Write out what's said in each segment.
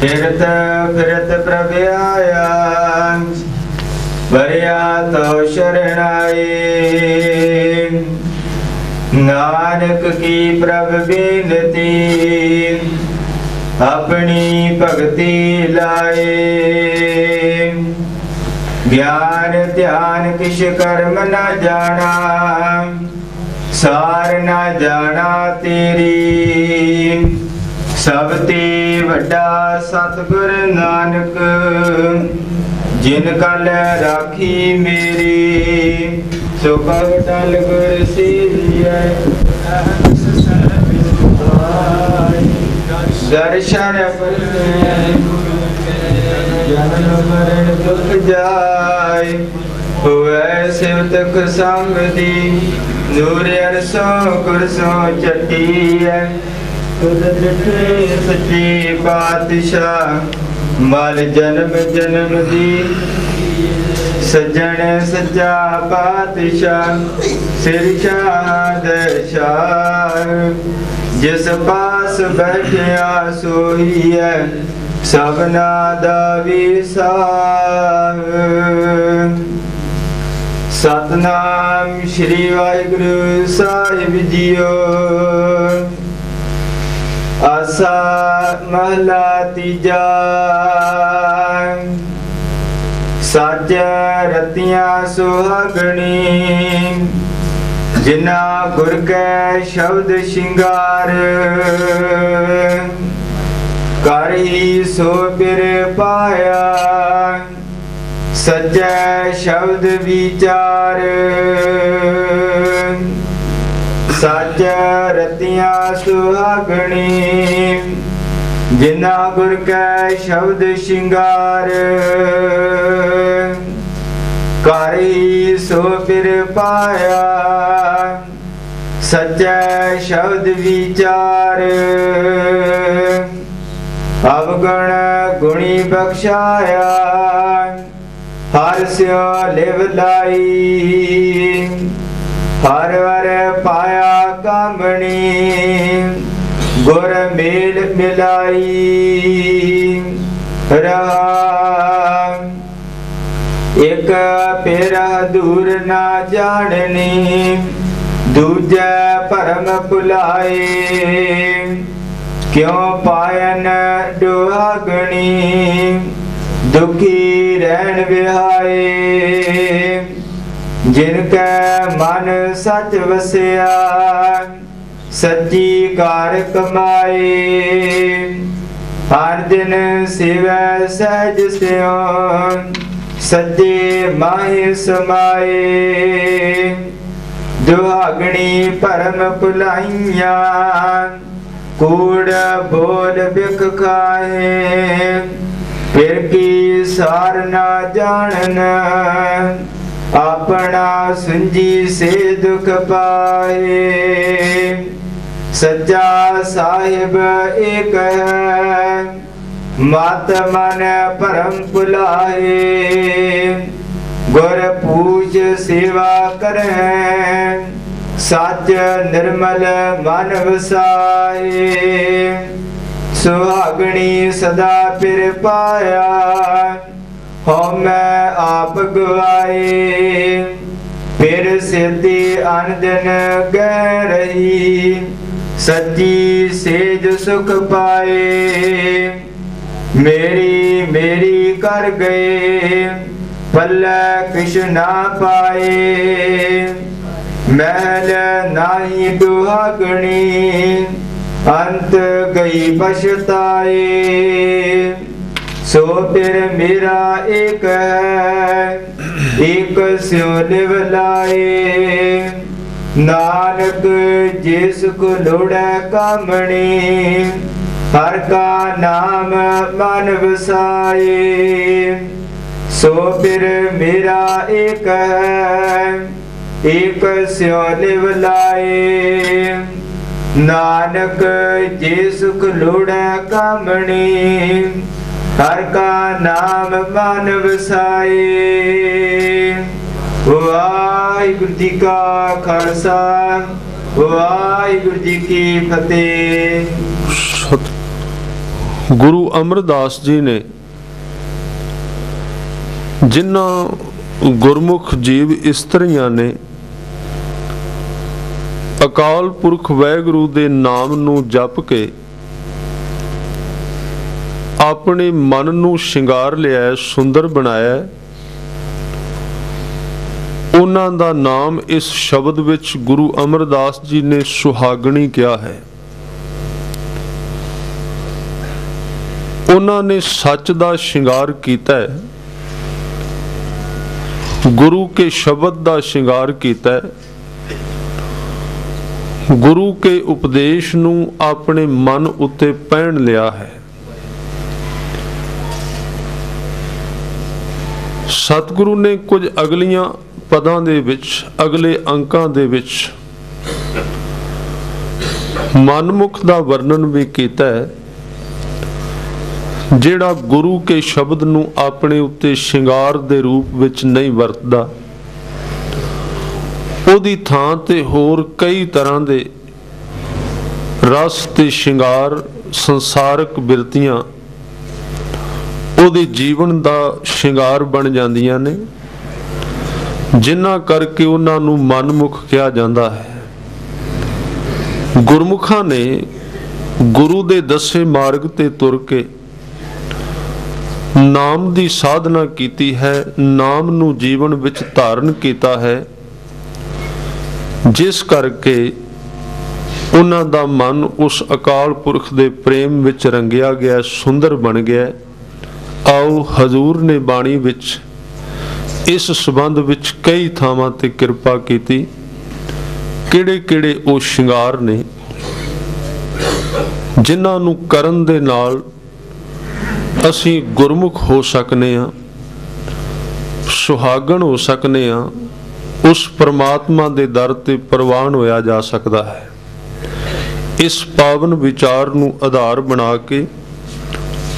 फिरत फिरत प्रभ आया, भरिया तो शरणाई। नानक की प्रभ बिनती, अपनी भक्ति लाए। ज्ञान ध्यान किश कर्म न जाना, सार न जाना तेरी। सब ते वड्डा सतगुर नानक, जिन कल राखी मेरी। सो कह टल गुर सेवियै, दर्शन जन्म मरण दुख जाय। हुए सिवतक संग दी, नूर अरसों कुरसों चटी है। खुद दिखे सच्ची पातशाह, मल जन्म जन्म दी। सज्जन सच्चा पातशाह, सिर शाह शाह। जिस पास बैठिया सोई है, सबना दा विसाह। सतनाम श्री वाहिगुरु साहिब जीओ। आसा महला तीजा। सच रतियां सुहागणी, जिना गुर कै शब्द शिंगार। कर ही सो पिर पाया, सच्चे शब्द विचार। सच रतियां सुहागणी, जिना गुर कै शब्द शिंगार। कर ही सो पिर पाया, सच्चे शब्द विचार। अवगुण गुणी बख्शाया, हर स्यो लिव लाई। हर वर पाया कामणी, गुर मेल मिलाई। रहा एक पेरा दूर ना जाननी, दूजे परम भुलाए। क्यों पायन दुहागणी, दुखी रहन बिहाए। जिनके मन सच वसिया, सच्ची कार कमाए। हर दिन सिवै सहज स्यों, सच्चे माहि समाए। दुहागणी परम भुलाइया, कूड़ बोल बिख खाए। फिर की सार ना जानन, अपना सुंजी से दुख पाए। सच्चा साहिब एक है, मात मन परम भुलाए। गुर पूज सेवा करें, सच निर्मल मन वसाए। सुहागणी सदा पिर पाया, हो मैं आप गवाए। फिर सिद्धि अनदिन गह रही, सच्ची सेज सुख पाए। मेरी मेरी कर गए, पल्ले किश ना पाए। महल नाही दुहागणी, अंत गई पछताए। सो फिर मेरा एक है, एक स्यों लिव लाए। नानक जिस को लोड़े कामणी, हर का नाम मन वसाए। सो फिर मेरा एक है, एक स्यों लिव लाए। नानक जे सुख लोड़े कामणी, हर का नाम मन वसाए। वाहिगुरु जी का खालसा, वाहिगुरु जी की फतेह। गुरु अमरदास जी ने जिन्हां गुरमुख जीव इस्त्रियां ने अकाल पुरख वाहिगुरु दे नाम नूं जप के अपने मन नूं शिंगार लिया, सुंदर बनाया, उन्हां दा नाम इस शब्द विच गुरु अमरदास जी ने सुहागणी किया है। उन्हां ने सच दा शिंगार कीता है, गुरु के शब्द दा शिंगार कीता है, गुरु के उपदेश नूं अपने मन उत्ते पहन लिया है। सतगुरु ने कुछ अगलियां पदां दे विच, अगले अंकां दे विच मनमुख दा वर्णन भी कीता है, जिहड़ा गुरु के शब्द नूं अपने उत्ते शिंगार दे रूप विच नहीं वरतदा, उहदी थां ते होर कई तरह दे रस ते शिंगार, संसारक बिरतियां उहदे जीवन दा शिंगार बन जांदियां ने, जिन्हां करके उन्हां नूं मनमुख कहा जांदा है। गुरमुखां ने गुरु दे दसे मार्ग ते तुर के नाम दी साधना कीती है, नाम नूं जीवन विच धारण कीता है, जिस करके उन्हां दा मन उस अकाल पुरख दे प्रेम विच रंगिया गया, सुंदर बन गया। आओ हजूर ने बाणी विच इस संबंध विच कई थावां ते किरपा कीती। किहड़े किहड़े ओ शिंगार ने जिन्हां नूं करन दे नाल असी गुरमुख हो सकने हाँ, सुहागण हो सकने हाँ, उस परमात्मा दे दर ते प्रवान होया जा सकता है। इस पावन विचार नूं आधार बना के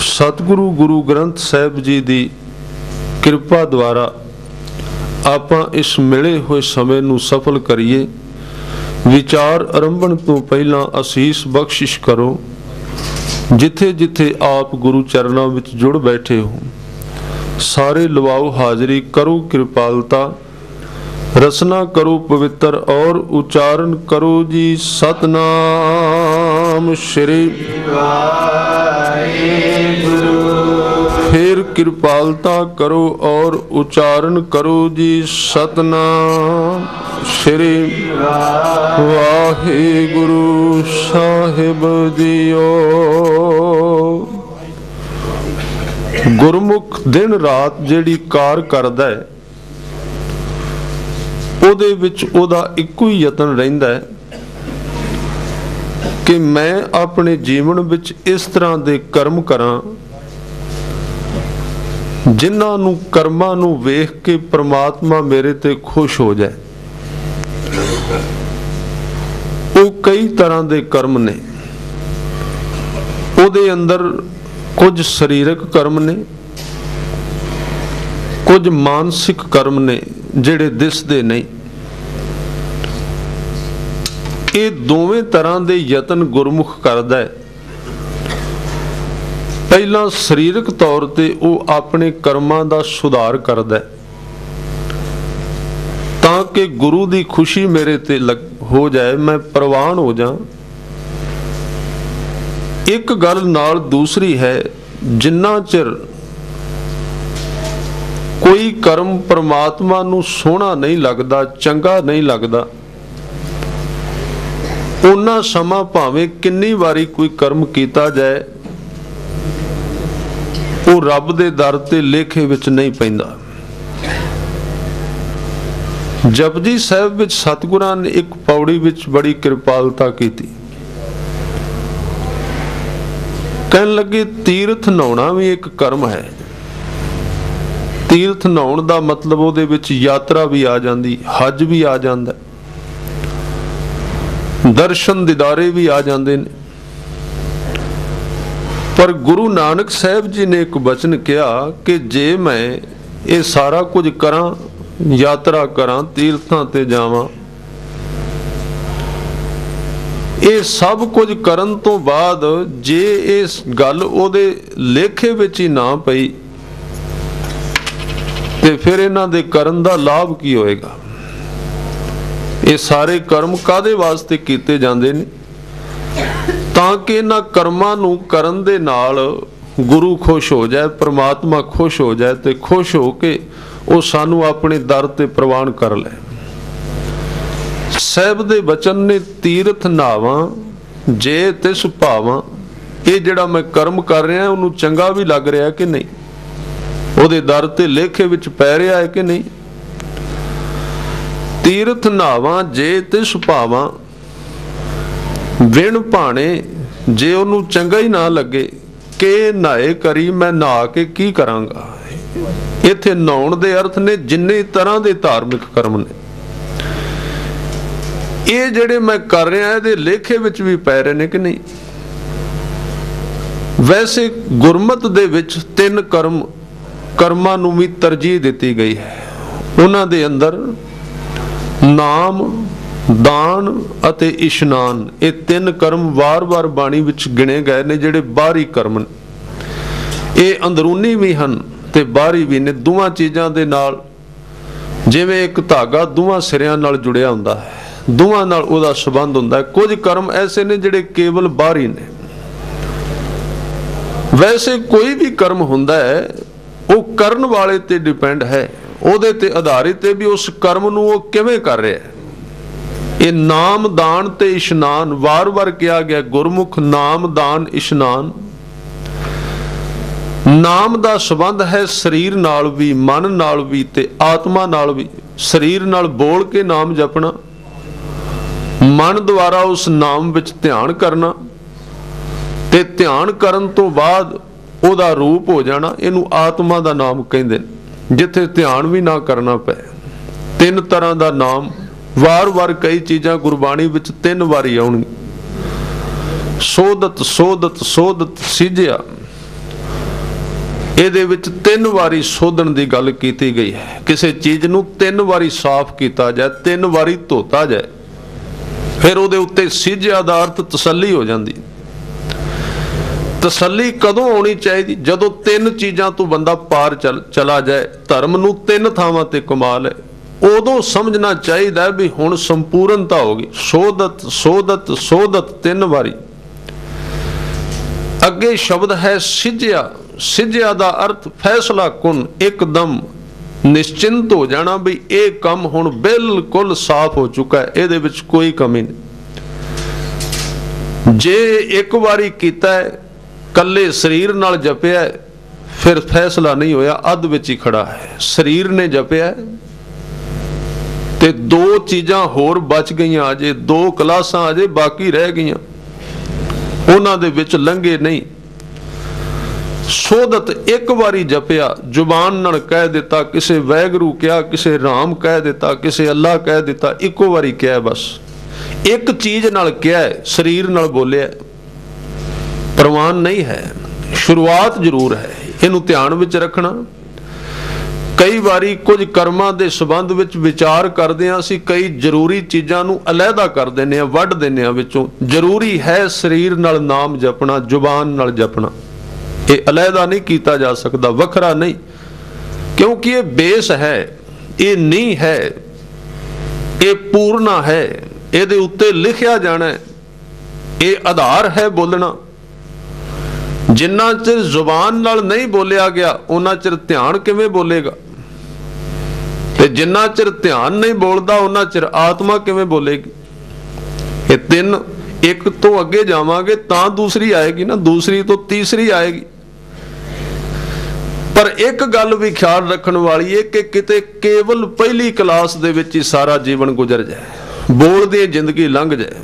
सतगुरु गुरु ग्रंथ साहिब जी दी किरपा द्वारा आपां इस मिले हुए समय नूं सफल करिए। विचार आरंभण तो पहला असीस बख्शिश करो। जिथे जिथे आप गुरु चरणों विच जुड़ बैठे हो, सारे लवाओ हाजरी, करो कृपालता, रसना करो पवित्र और उच्चारण करो जी सतनाम श्री वाहिगुरु। फिर कृपालता करो और उच्चारण करो जी सतनाम श्री वाहिगुरु साहिब जीओ। गुरमुख दिन रात जिहड़ी कार करदा है, ਉਹਦੇ ਵਿੱਚ ਉਹਦਾ ਇੱਕੋ ਹੀ ਯਤਨ ਰਹਿੰਦਾ ਹੈ ਕਿ ਮੈਂ ਆਪਣੇ ਜੀਵਨ ਵਿੱਚ ਇਸ ਤਰ੍ਹਾਂ ਦੇ ਕਰਮ ਕਰਾਂ ਜਿਨ੍ਹਾਂ ਨੂੰ ਕਰਮਾਂ ਨੂੰ ਵੇਖ ਕੇ ਪ੍ਰਮਾਤਮਾ ਮੇਰੇ ਤੇ ਖੁਸ਼ ਹੋ ਜਾਏ। ਉਹ ਕਈ ਤਰ੍ਹਾਂ ਦੇ ਕਰਮ ਨੇ, ਉਹਦੇ ਅੰਦਰ ਕੁਝ ਸਰੀਰਕ ਕਰਮ ਨੇ, ਕੁਝ ਮਾਨਸਿਕ ਕਰਮ ਨੇ ਜਿਹੜੇ ਦਿਸਦੇ ਨਹੀਂ। ਇਹ ਦੋਵੇਂ ਤਰ੍ਹਾਂ ਦੇ ਯਤਨ ਗੁਰਮੁਖ ਕਰਦਾ ਹੈ। ਪਹਿਲਾਂ ਸਰੀਰਕ ਤੌਰ ਤੇ ਉਹ ਆਪਣੇ ਕਰਮਾਂ ਦਾ ਸੁਧਾਰ ਕਰਦਾ ਹੈ ਤਾਂ ਕਿ ਗੁਰੂ ਦੀ ਖੁਸ਼ੀ ਮੇਰੇ ਤੇ ਹੋ ਜਾਏ, ਮੈਂ ਪ੍ਰਵਾਨ ਹੋ ਜਾ। ਇੱਕ ਗੱਲ ਨਾਲ ਦੂਸਰੀ ਹੈ, ਜਿੰਨਾ ਚਿਰ कोई कर्म परमात्मा नूं सोहना नहीं लगता, चंगा नहीं लगता, उन्ना समा भावें किन्नी वारी कोई कर्म किया जाए वो रब दे दर ते लेखे विच नहीं पैंदा। जपजी साहिब विच सतगुरां ने एक पौड़ी विच बड़ी कृपालता की। कहन लगे तीर्थ नहाउणा भी एक कर्म है। तीर्थ नहाउण दा मतलब ਉਹਦੇ ਵਿੱਚ यात्रा भी आ जाती, हज भी आ जाता, दर्शन दीदारे भी आ जाते हैं। पर गुरु नानक साहिब जी ने एक वचन कहा कि जे मैं ये सारा कुछ करा, यात्रा करा, तीर्थां ते जावां, ਇਹ ਸਭ ਕੁਝ ਕਰਨ ਤੋਂ ਬਾਅਦ ਜੇ ਇਸ ਗੱਲ ਉਹਦੇ ਲੇਖੇ ਵਿੱਚ ਹੀ ਨਾ ਪਈ ਤੇ ਫਿਰ ਇਹਨਾਂ ਦੇ ਕਰਨ ਦਾ ਲਾਭ ਕੀ ਹੋਏਗਾ? ਇਹ ਸਾਰੇ ਕਰਮ ਕਾਹਦੇ ਵਾਸਤੇ ਕੀਤੇ ਜਾਂਦੇ ਨੇ? ਤਾਂ ਕਿ ਇਹਨਾਂ ਕਰਮਾਂ ਨੂੰ ਕਰਨ ਦੇ ਨਾਲ ਗੁਰੂ ਖੁਸ਼ ਹੋ ਜਾਏ, ਪ੍ਰਮਾਤਮਾ ਖੁਸ਼ ਹੋ ਜਾਏ ਤੇ ਖੁਸ਼ ਹੋ ਕੇ ਉਹ ਸਾਨੂੰ ਆਪਣੇ ਦਰ ਤੇ ਪ੍ਰਵਾਨ ਕਰ ਲੈ। ਸਾਹਿਬ ਦੇ ਬਚਨ ਨੇ ਤੀਰਥ ਨਾਵਾਂ ਜੇ ਤਿਸ ਭਾਵਾਂ। ਇਹ ਜਿਹੜਾ ਮੈਂ ਕਰਮ ਕਰ ਰਿਹਾ ਉਹਨੂੰ ਚੰਗਾ ਵੀ ਲੱਗ ਰਿਹਾ ਕਿ ਨਹੀਂ? ਉਹਦੇ ਦਰ ਤੇ ਲੇਖੇ ਵਿੱਚ ਪੈ ਰਿਹਾ ਹੈ ਕਿ ਨਹੀਂ? ਤੀਰਥ ਨਾਵਾਂ ਜੇ ਤਿਸ ਭਾਵਾਂ, ਵਿਣ ਭਾਣੇ ਜੇ ਉਹਨੂੰ ਚੰਗਾ ਹੀ ਨਾ ਲੱਗੇ ਕਿ ਨਹਾਏ ਕਰੀ ਮੈਂ ਨਹਾ ਕੇ ਕੀ ਕਰਾਂਗਾ। ਇੱਥੇ ਨਹਾਉਣ ਦੇ ਅਰਥ ਨੇ ਜਿੰਨੇ ਤਰ੍ਹਾਂ ਦੇ ਧਾਰਮਿਕ ਕਰਮ ਨੇ, ਇਹ ਜਿਹੜੇ ਮੈਂ ਕਰ ਰਿਹਾ ਇਹਦੇ ਲੇਖੇ ਵਿੱਚ ਵੀ ਪੈ ਰਹੇ ਨੇ ਕਿ ਨਹੀਂ? ਵੈਸੇ ਗੁਰਮਤਿ ਦੇ ਵਿੱਚ 3 ਕਰਮਾਂ ਨੂੰ ਵੀ ਤਰਜੀਹ ਦਿੱਤੀ ਗਈ ਹੈ। ਉਹਨਾਂ ਦੇ ਅੰਦਰ ਨਾਮ, ਦਾਨ ਅਤੇ ਇਸ਼ਨਾਨ, ਇਹ 3 ਕਰਮ ਵਾਰ-ਵਾਰ ਬਾਣੀ ਵਿੱਚ ਗਿਣੇ ਗਏ ਨੇ ਜਿਹੜੇ ਬਾਹਰੀ ਕਰਮ ਨੇ। ਇਹ ਅੰਦਰੂਨੀ ਵੀ ਹਨ ਤੇ ਬਾਹਰੀ ਵੀ ਨੇ। ਦੋਵਾਂ ਚੀਜ਼ਾਂ ਦੇ ਨਾਲ ਜਿਵੇਂ ਇੱਕ ਧਾਗਾ ਦੋਵਾਂ ਸਿਰਿਆਂ ਨਾਲ ਜੁੜਿਆ ਹੁੰਦਾ ਹੈ, ਦੋਵਾਂ ਨਾਲ ਉਹਦਾ ਸੰਬੰਧ ਹੁੰਦਾ ਹੈ। ਕੁਝ ਕਰਮ ਐਸੇ ਨੇ ਜਿਹੜੇ ਕੇਵਲ ਬਾਹਰੀ ਨੇ। ਵੈਸੇ ਕੋਈ ਵੀ ਕਰਮ ਹੁੰਦਾ ਹੈ ਉਹ ਕਰਨ ਵਾਲੇ ਤੇ ਡਿਪੈਂਡ ਹੈ, ਉਹਦੇ ਤੇ ਆਧਾਰਿਤ ਹੈ ਵੀ ਉਸ ਕਰਮ ਨੂੰ ਉਹ ਕਿਵੇਂ ਕਰ ਰਿਹਾ ਹੈ। ਇਹ ਨਾਮ, ਦਾਨ ਤੇ ਇਸ਼ਨਾਨ ਵਾਰ-ਵਾਰ ਕਿਹਾ ਗਿਆ। ਗੁਰਮੁਖ ਨਾਮ, ਦਾਨ, ਇਸ਼ਨਾਨ। ਨਾਮ ਦਾ ਸੰਬੰਧ ਹੈ ਸਰੀਰ ਨਾਲ ਵੀ, ਮਨ ਨਾਲ ਵੀ ਤੇ ਆਤਮਾ ਨਾਲ ਵੀ। ਸਰੀਰ ਨਾਲ ਬੋਲ ਕੇ ਨਾਮ ਜਪਣਾ, ਮਨ ਦੁਆਰਾ ਉਸ ਨਾਮ ਵਿੱਚ ਧਿਆਨ ਕਰਨਾ ਤੇ ਧਿਆਨ ਕਰਨ ਤੋਂ ਬਾਅਦ ਉਹਦਾ ਰੂਪ ਹੋ ਜਾਣਾ, ਇਹਨੂੰ ਆਤਮਾ ਦਾ ਨਾਮ ਕਹਿੰਦੇ ਨੇ। ਜਿੱਥੇ ਧਿਆਨ ਵੀ ਨਾ ਕਰਨਾ ਪਏ। 3 ਤਰ੍ਹਾਂ ਦਾ ਨਾਮ ਵਾਰ-ਵਾਰ, ਕਈ ਚੀਜ਼ਾਂ ਗੁਰਬਾਣੀ ਵਿੱਚ 3 ਵਾਰੀ ਆਉਣਗੀਆਂ। ਸੋਧਤ ਸੋਧਤ ਸੋਧਤ ਸਿਜਿਆ, ਇਹਦੇ ਵਿੱਚ 3 ਵਾਰੀ ਸੋਧਣ ਦੀ ਗੱਲ ਕੀਤੀ ਗਈ ਹੈ। ਕਿਸੇ ਚੀਜ਼ ਨੂੰ 3 ਵਾਰੀ ਸਾਫ਼ ਕੀਤਾ ਜਾਏ, 3 ਵਾਰੀ ਧੋਤਾ ਜਾਏ, ਫਿਰ ਉਹਦੇ ਉੱਤੇ ਸਿਜਿਆ ਦਾ ਅਰਥ ਤਸੱਲੀ ਹੋ ਜਾਂਦੀ। ਤਸੱਲੀ ਕਦੋਂ ਆਉਣੀ ਚਾਹੀਦੀ? ਜਦੋਂ 3 ਚੀਜ਼ਾਂ ਤੋਂ ਬੰਦਾ ਪਾਰ ਚਲਾ ਜਾਏ। ਧਰਮ ਨੂੰ 3 ਥਾਵਾਂ ਤੇ ਕਮਾਲ ਹੈ, ਉਦੋਂ ਸਮਝਣਾ ਚਾਹੀਦਾ ਵੀ ਹੁਣ ਸੰਪੂਰਨਤਾ ਹੋ ਗਈ। ਸੋਧਤ ਸੋਧਤ ਸੋਧਤ 3 ਵਾਰੀ। ਅੱਗੇ ਸ਼ਬਦ ਹੈ ਸਿਜਿਆ। ਸਿਜਿਆ ਦਾ ਅਰਥ ਫੈਸਲਾ ਕੁਨ, ਇੱਕਦਮ ਨਿਸ਼ਚਿੰਤ ਹੋ ਜਾਣਾ ਵੀ ਇਹ ਕੰਮ ਹੁਣ ਬਿਲਕੁਲ ਸਾਫ਼ ਹੋ ਚੁੱਕਾ ਹੈ, ਇਹਦੇ ਵਿੱਚ ਕੋਈ ਕਮੀ ਨਹੀਂ। ਜੇ ਇੱਕ ਵਾਰੀ ਕੀਤਾ ਹੈ, ਕੱਲੇ ਸਰੀਰ ਨਾਲ ਜਪਿਆ, ਫਿਰ ਫੈਸਲਾ ਨਹੀਂ ਹੋਇਆ, ਅੱਧ ਵਿੱਚ ਹੀ ਖੜਾ ਹੈ। ਸਰੀਰ ਨੇ ਜਪਿਆ ਤੇ 2 ਚੀਜ਼ਾਂ ਹੋਰ ਬਚ ਗਈਆਂ, ਅਜੇ 2 ਕਲਾਸਾਂ ਅਜੇ ਬਾਕੀ ਰਹਿ ਗਈਆਂ, ਉਹਨਾਂ ਦੇ ਵਿੱਚ ਲੰਘੇ ਨਹੀਂ। ਸੋਧਤ ਇੱਕ ਵਾਰੀ ਜਪਿਆ, ਜ਼ੁਬਾਨ ਨਾਲ ਕਹਿ ਦਿੱਤਾ, ਕਿਸੇ ਵੈਗਰੂ ਕਿਹਾ, ਕਿਸੇ ਰਾਮ ਕਹਿ ਦਿੱਤਾ, ਕਿਸੇ ਅੱਲਾ ਕਹਿ ਦਿੱਤਾ, ਇੱਕੋ ਵਾਰੀ ਕਿਹਾ, ਬਸ ਇੱਕ ਚੀਜ਼ ਨਾਲ ਕਿਹਾ, ਸਰੀਰ ਨਾਲ ਬੋਲਿਆ। ਪ੍ਰਵਾਨ ਨਹੀਂ ਹੈ, ਸ਼ੁਰੂਆਤ ਜ਼ਰੂਰ ਹੈ, ਇਹਨੂੰ ਧਿਆਨ ਵਿੱਚ ਰੱਖਣਾ। ਕਈ ਵਾਰੀ ਕੁਝ ਕਰਮਾਂ ਦੇ ਸੰਬੰਧ ਵਿੱਚ ਵਿਚਾਰ ਕਰਦੇ ਹਾਂ ਅਸੀਂ, ਕਈ ਜ਼ਰੂਰੀ ਚੀਜ਼ਾਂ ਨੂੰ ਅਲੱਗਾ ਕਰ ਦਿੰਦੇ ਹਾਂ, ਵੱਢ ਦਿੰਦੇ ਹਾਂ ਵਿੱਚੋਂ। ਜ਼ਰੂਰੀ ਹੈ ਸਰੀਰ ਨਾਲ ਨਾਮ ਜਪਣਾ, ਜ਼ੁਬਾਨ ਨਾਲ ਜਪਣਾ, ਇਹ ਅਲੱਗਾ ਨਹੀਂ ਕੀਤਾ ਜਾ ਸਕਦਾ, ਵੱਖਰਾ ਨਹੀਂ, ਕਿਉਂਕਿ ਇਹ ਬੇਸ ਹੈ, ਇਹ ਨਹੀਂ ਹੈ, ਇਹ ਪੂਰਨਾ ਹੈ, ਇਹਦੇ ਉੱਤੇ ਲਿਖਿਆ ਜਾਣਾ, ਇਹ ਆਧਾਰ ਹੈ ਬੋਲਣਾ। ਜਿੰਨਾ ਚਿਰ ਜ਼ੁਬਾਨ ਨਾਲ ਨਹੀਂ ਬੋਲਿਆ ਗਿਆ ਉਹਨਾਂ ਚਿਰ ਧਿਆਨ ਕਿਵੇਂ ਬੋਲੇਗਾ? ਤੇ ਜਿੰਨਾ ਚਿਰ ਧਿਆਨ ਨਹੀਂ ਬੋਲਦਾ ਉਹਨਾਂ ਚਿਰ ਆਤਮਾ ਕਿਵੇਂ ਬੋਲੇਗੀ? ਇਹ 3 ਇੱਕ ਤੋਂ ਅੱਗੇ ਜਾਵਾਂਗੇ ਤਾਂ ਦੂਸਰੀ ਆਏਗੀ ਨਾ, ਦੂਸਰੀ ਤੋਂ ਤੀਸਰੀ ਆਏਗੀ। ਪਰ ਇੱਕ ਗੱਲ ਵੀ ਖਿਆਲ ਰੱਖਣ ਵਾਲੀ ਹੈ ਕਿ ਕਿਤੇ ਕੇਵਲ ਪਹਿਲੀ ਕਲਾਸ ਦੇ ਵਿੱਚ ਹੀ ਸਾਰਾ ਜੀਵਨ ਗੁਜ਼ਰ ਜਾਏ, ਬੋਲਦੀ ਜ਼ਿੰਦਗੀ ਲੰਘ ਜਾਏ।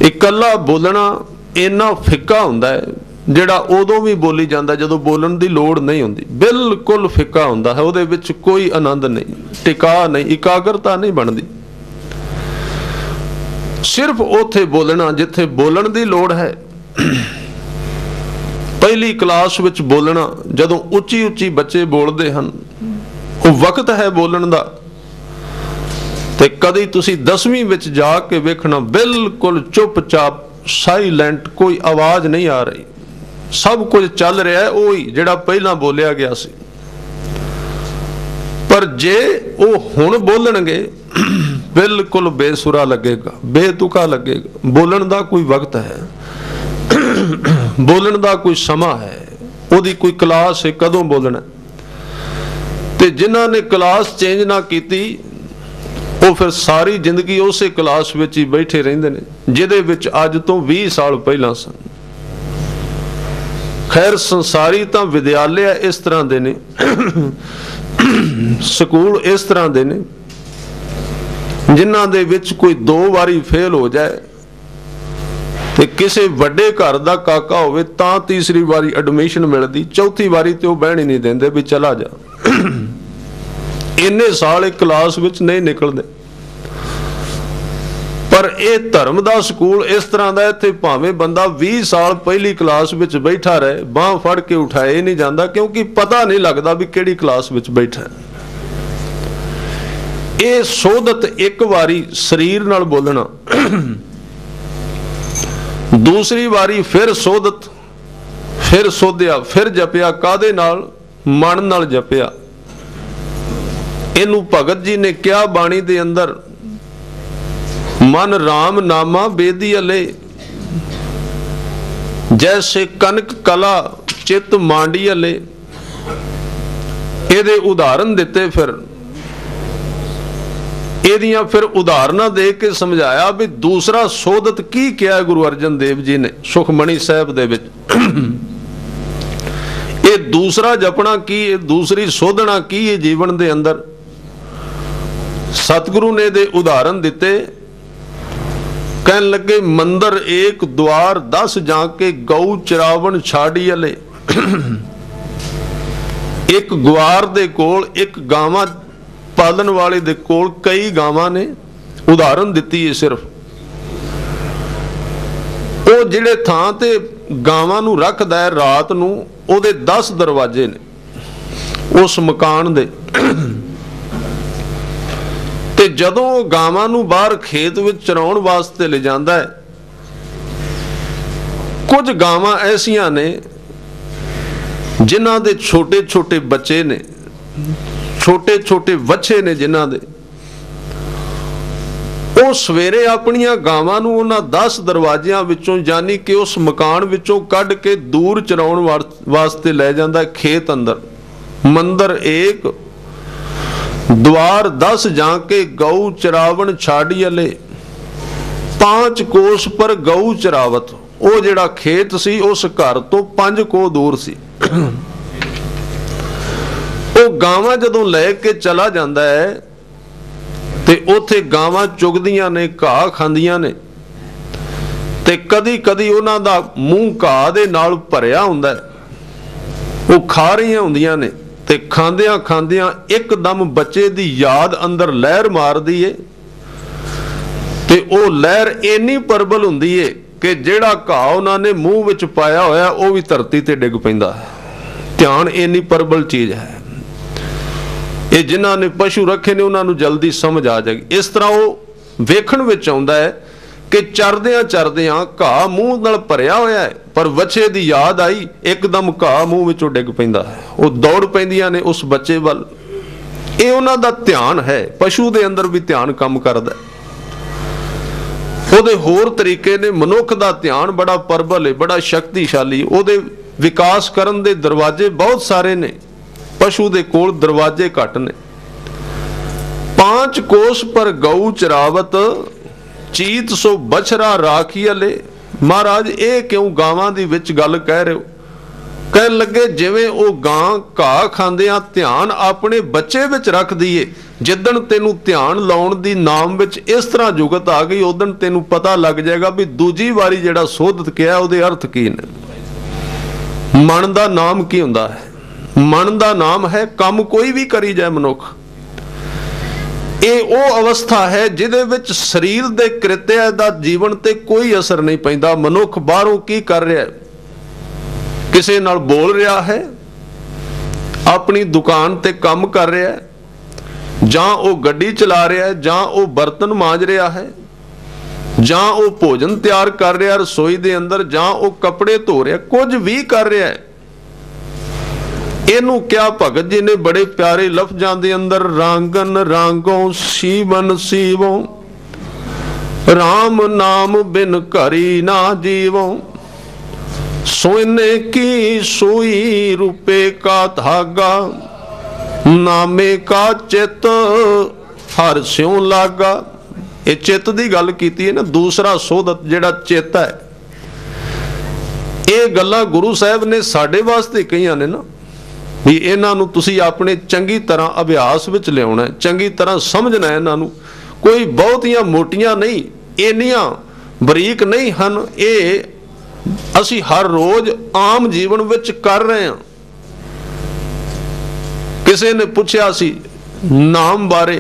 ਇਕੱਲਾ ਬੋਲਣਾ ਇੰਨਾ ਫਿੱਕਾ ਹੁੰਦਾ ਹੈ, ਜਿਹੜਾ ਉਦੋਂ ਵੀ ਬੋਲੀ ਜਾਂਦਾ ਜਦੋਂ ਬੋਲਣ ਦੀ ਲੋੜ ਨਹੀਂ ਹੁੰਦੀ। ਬਿਲਕੁਲ ਫਿੱਕਾ ਹੁੰਦਾ ਹੈ, ਉਹਦੇ ਵਿੱਚ ਕੋਈ ਆਨੰਦ ਨਹੀਂ, ਟਿਕਾ ਨਹੀਂ, ਇਕਾਗਰਤਾ ਨਹੀਂ ਬਣਦੀ। ਸਿਰਫ ਉੱਥੇ ਬੋਲਣਾ ਜਿੱਥੇ ਬੋਲਣ ਦੀ ਲੋੜ ਹੈ। ਪਹਿਲੀ ਕਲਾਸ ਵਿੱਚ ਬੋਲਣਾ, ਜਦੋਂ ਉੱਚੀ ਉੱਚੀ ਬੱਚੇ ਬੋਲਦੇ ਹਨ, ਉਹ ਵਕਤ ਹੈ ਬੋਲਣ ਦਾ। ਤੇ ਕਦੀ ਤੁਸੀਂ 10ਵੀਂ ਵਿੱਚ ਜਾ ਕੇ ਵੇਖਣਾ, ਬਿਲਕੁਲ ਚੁੱਪਚਾਪ, ਸਾਇਲੈਂਟ, ਕੋਈ ਆਵਾਜ਼ ਨਹੀਂ ਆ ਰਹੀ, ਸਭ ਕੁਝ ਚੱਲ ਰਿਹਾ ਹੈ ਉਹੀ ਜਿਹੜਾ ਪਹਿਲਾਂ ਬੋਲਿਆ ਗਿਆ ਸੀ। ਪਰ ਜੇ ਉਹ ਹੁਣ ਬੋਲਣਗੇ ਬਿਲਕੁਲ ਬੇਸੁਰਾ ਲੱਗੇਗਾ, ਬੇਤੁਕਾ ਲੱਗੇਗਾ। ਬੋਲਣ ਦਾ ਕੋਈ ਵਕਤ ਹੈ, ਬੋਲਣ ਦਾ ਕੋਈ ਸਮਾਂ ਹੈ, ਉਹਦੀ ਕੋਈ ਕਲਾਸ ਹੈ ਕਦੋਂ ਬੋਲਣਾ। ਤੇ ਜਿਨ੍ਹਾਂ ਨੇ ਕਲਾਸ ਚੇਂਜ ਨਾ ਕੀਤੀ ਉਹ ਫਿਰ ਸਾਰੀ ਜ਼ਿੰਦਗੀ ਉਸੇ ਕਲਾਸ ਵਿੱਚ ਹੀ ਬੈਠੇ ਰਹਿੰਦੇ ਨੇ ਜਿਹਦੇ ਵਿੱਚ ਅੱਜ ਤੋਂ 20 ਸਾਲ ਪਹਿਲਾਂ ਸਨ। ਖੈਰ ਸੰਸਾਰੀ ਤਾਂ ਵਿਦਿਆਲਿਆ ਇਸ ਤਰ੍ਹਾਂ ਦੇ ਨੇ, ਸਕੂਲ ਇਸ ਤਰ੍ਹਾਂ ਦੇ ਨੇ ਜਿਨ੍ਹਾਂ ਦੇ ਵਿੱਚ ਕੋਈ 2 ਵਾਰੀ ਫੇਲ ਹੋ ਜਾਏ ਤੇ ਕਿਸੇ ਵੱਡੇ ਘਰ ਦਾ ਕਾਕਾ ਹੋਵੇ ਤਾਂ ਤੀਸਰੀ ਵਾਰੀ ਐਡਮਿਸ਼ਨ ਮਿਲਦੀ, ਚੌਥੀ ਵਾਰੀ ਤੇ ਉਹ ਬਹਿਣ ਹੀ ਨਹੀਂ ਦਿੰਦੇ ਵੀ ਚਲਾ ਜਾ। ਇੰਨੇ ਸਾਲ ਇੱਕ ਕਲਾਸ ਵਿੱਚ ਨਹੀਂ ਨਿਕਲਦੇ। ਪਰ ਇਹ ਧਰਮ ਦਾ ਸਕੂਲ ਇਸ ਤਰ੍ਹਾਂ ਦਾ, ਇੱਥੇ ਭਾਵੇਂ ਬੰਦਾ 20 ਸਾਲ ਪਹਿਲੀ ਕਲਾਸ ਵਿੱਚ ਬੈਠਾ ਰਹੇ, ਬਾਂਹ ਫੜ ਕੇ ਉਠਾਏ ਨਹੀਂ ਜਾਂਦਾ ਕਿਉਂਕਿ ਪਤਾ ਨਹੀਂ ਲੱਗਦਾ ਵੀ ਕਿਹੜੀ ਕਲਾਸ ਵਿੱਚ ਬੈਠਾ। ਇਹ ਸੋਧਤ ਇੱਕ ਵਾਰੀ ਸਰੀਰ ਨਾਲ ਬੋਲਣਾ, ਦੂਸਰੀ ਵਾਰੀ ਫਿਰ ਸੋਧਤ, ਫਿਰ ਸੋਧਿਆ, ਫਿਰ ਜਪਿਆ। ਕਾਹਦੇ ਨਾਲ? ਮਨ ਨਾਲ ਜਪਿਆ। ਇਹਨੂੰ ਭਗਤ ਜੀ ਨੇ ਕਿਹਾ ਬਾਣੀ ਦੇ ਅੰਦਰ, ਮਨ ਰਾਮ ਨਾਮਾ ਬੇਦੀ ਅਲੇ, ਜੈਸੇ ਕਨਕ ਕਲਾ ਚਿਤ ਮਾਂਡੀ ਅਲੇ। ਇਹਦੇ ਉਦਾਹਰਨ ਦਿੱਤੇ, ਫਿਰ ਇਹਦੀਆਂ ਫਿਰ ਉਦਾਹਰਨਾਂ ਦੇ ਕੇ ਸਮਝਾਇਆ ਵੀ ਦੂਸਰਾ ਸੋਧਤ ਕੀ ਕਿਹਾ ਗੁਰੂ ਅਰਜਨ ਦੇਵ ਜੀ ਨੇ ਸੁਖਮਣੀ ਸਾਹਿਬ ਦੇ ਵਿੱਚ। ਇਹ ਦੂਸਰਾ ਜਪਣਾ ਕੀ, ਇਹ ਦੂਸਰੀ ਸੋਧਣਾ ਕੀ ਹੈ ਜੀਵਨ ਦੇ ਅੰਦਰ। ਸਤਿਗੁਰੂ ਨੇ ਇਹਦੇ ਉਦਾਹਰਨ ਦਿੱਤੇ। ਕਹਿਣ ਲੱਗੇ, ਮੰਦਰ ਏਕ ਦੁਆਰ 10 ਜਾ ਕੇ ਗਊ ਚਰਾਵਣ ਛਾੜੀ ਅਲੇ। ਇੱਕ ਗੁਆਰ ਦੇ ਕੋਲ, ਇੱਕ ਗਾਵਾਂ ਪਾਲਣ ਵਾਲੇ ਦੇ ਕੋਲ ਕਈ ਗਾਵਾਂ ਨੇ। ਉਦਾਹਰਨ ਦਿੱਤੀ ਹੈ ਸਿਰਫ। ਉਹ ਜਿਹੜੇ ਥਾਂ ਤੇ ਗਾਵਾਂ ਨੂੰ ਰੱਖਦਾ ਹੈ ਰਾਤ ਨੂੰ, ਉਹਦੇ 10 ਦਰਵਾਜ਼ੇ ਨੇ ਉਸ ਮਕਾਨ ਦੇ। ਤੇ ਜਦੋਂ ਉਹ ਗਾਵਾਂ ਨੂੰ ਬਾਹਰ ਖੇਤ ਵਿੱਚ ਚਰਾਉਣ ਵਾਸਤੇ ਲੈ ਜਾਂਦਾ ਹੈ, ਕੁਝ ਗਾਵਾਂ ਐਸੀਆਂ ਨੇ ਜਿਨ੍ਹਾਂ ਦੇ ਛੋਟੇ ਛੋਟੇ ਬੱਚੇ ਨੇ, ਛੋਟੇ ਛੋਟੇ ਵੱਛੇ ਨੇ ਜਿਨ੍ਹਾਂ ਦੇ। ਉਹ ਸਵੇਰੇ ਆਪਣੀਆਂ ਗਾਵਾਂ ਨੂੰ ਉਹਨਾਂ 10 ਦਰਵਾਜ਼ਿਆਂ ਵਿੱਚੋਂ, ਯਾਨੀ ਕਿ ਉਸ ਮਕਾਨ ਵਿੱਚੋਂ ਕੱਢ ਕੇ ਦੂਰ ਚਰਾਉਣ ਵਾਸਤੇ ਲੈ ਜਾਂਦਾ ਖੇਤ ਅੰਦਰ। ਮੰਦਰ ਏਕ द्वार 10 जाके गऊ चरावण छाड़ी अले, 5 कोस पर गऊ चरावत। वो जिहड़ा खेत सी उस घर तो 5 कोह दूर सी। वो गावां जदों लैके चला जांदा है ते उत्थे गावां चुगदियां ने, घाह खांदियां ने, ते कदी कदी उन्हां दा मूंह घाह दे नाल भरिया हुंदा है। वो खा रहीआं हुंदियां ने ते खांदियां खांदियां एकदम बच्चे दी याद अंदर लहर मारदी है ते ओ लहर इन्नी प्रबल हुंदी है कि जिहड़ा घाह उन्हां ने मूंह विच पाया होया वो भी धरती ते डिग पैंदा है। ध्यान इन्नी प्रबल चीज है। ये जिन्हां ने पशु रखे ने उन्हां नूं जल्दी समझ आ जाएगी। इस तरह वो वेखण विच आउंदा है कि चरदियां चरदियां घाह मूंह नाल भरिया होया है, पर बच्चे दी याद आई, एकदम घाह मूंह विचों डिग पैंदा है। वो दौड़ पैंदियां ने उस बच्चे वल। ये उन्हां दा ध्यान है। पशु दे अंदर भी ध्यान काम करदा है। ओदे होर तरीके ने। मनुख दा ध्यान बड़ा प्रबल है, बड़ा शक्तिशाली। ओदे विकास करन दे दरवाजे बहुत सारे ने, पशु दे कोल दरवाजे घट ने। 5 कोस पर गऊ चरावत, चीत सो बछरा राखी अले। महाराज ये क्यों गावां दी विच गल कह रहे हो? कहन लगे जिवें ओ गां घाह खांदियां ध्यान अपने बच्चे विच रख दईए। जिदन तेनू ध्यान लाउण दी नाम विच इस तरह जुगत आ गई, उदन तेनू पता लग जाएगा भी दूजी वारी जिहड़ा सोधत किया उहदे अर्थ की ने। मन दा नाम की हुंदा है? मन दा नाम है काम कोई भी करी जाए मनुख। ये वो अवस्था है जिहदे विच शरीर दे कृत्य दा जीवन ते कोई असर नहीं पैंदा। मनुख बाहरों की कर रहा है, किसी नाल बोल रहा है, अपनी दुकान ते काम कर रहा है, ਜਾਂ ਉਹ ਗੱਡੀ ਚਲਾ ਰਿਹਾ ਹੈ, ਜਾਂ ਉਹ ਬਰਤਨ ਮਾਂਜ ਰਿਹਾ ਹੈ, ਜਾਂ ਉਹ ਭੋਜਨ ਤਿਆਰ ਕਰ ਰਿਹਾ ਰਸੋਈ ਦੇ ਅੰਦਰ, ਜਾਂ ਉਹ ਕੱਪੜੇ ਧੋ ਰਿਹਾ, ਕੁਝ ਵੀ ਕਰ ਰਿਹਾ ਹੈ। ਇਹਨੂੰ ਕਿਹਾ ਭਗਤ ਜੀ ਨੇ ਬੜੇ ਪਿਆਰੇ ਲਫ਼ਜ਼ਾਂ ਦੇ ਅੰਦਰ, ਰਾਂਗਨ ਰਾਂਗੋਂ ਸੀਵਨ ਸੀਵੋਂ, ਰਾਮ ਨਾਮ ਬਿਨ ਘਰੀ ਨਾ ਜੀਵੋਂ, सोने की सुई रुपए का धागा, नामे का चित हर स्यों लागा। ये चित की गल कीती है ना, दूसरा सोधत जिहड़ा चित है, ये गल्लां गुरु साहब ने साडे वास्ते कहियां ने ना, भी इन्हां नूं तुसीं अपने चंगी तरह अभ्यास विच लियाउणा है, चंगी तरह समझना है। इन्हां नूं कोई बहुतियां मोटियां नहीं, इन्नियां बरीक नहीं हन, ये ਅਸੀਂ हर रोज आम जीवन विच कर रहे हैं। किसी ने पूछा सी नाम बारे,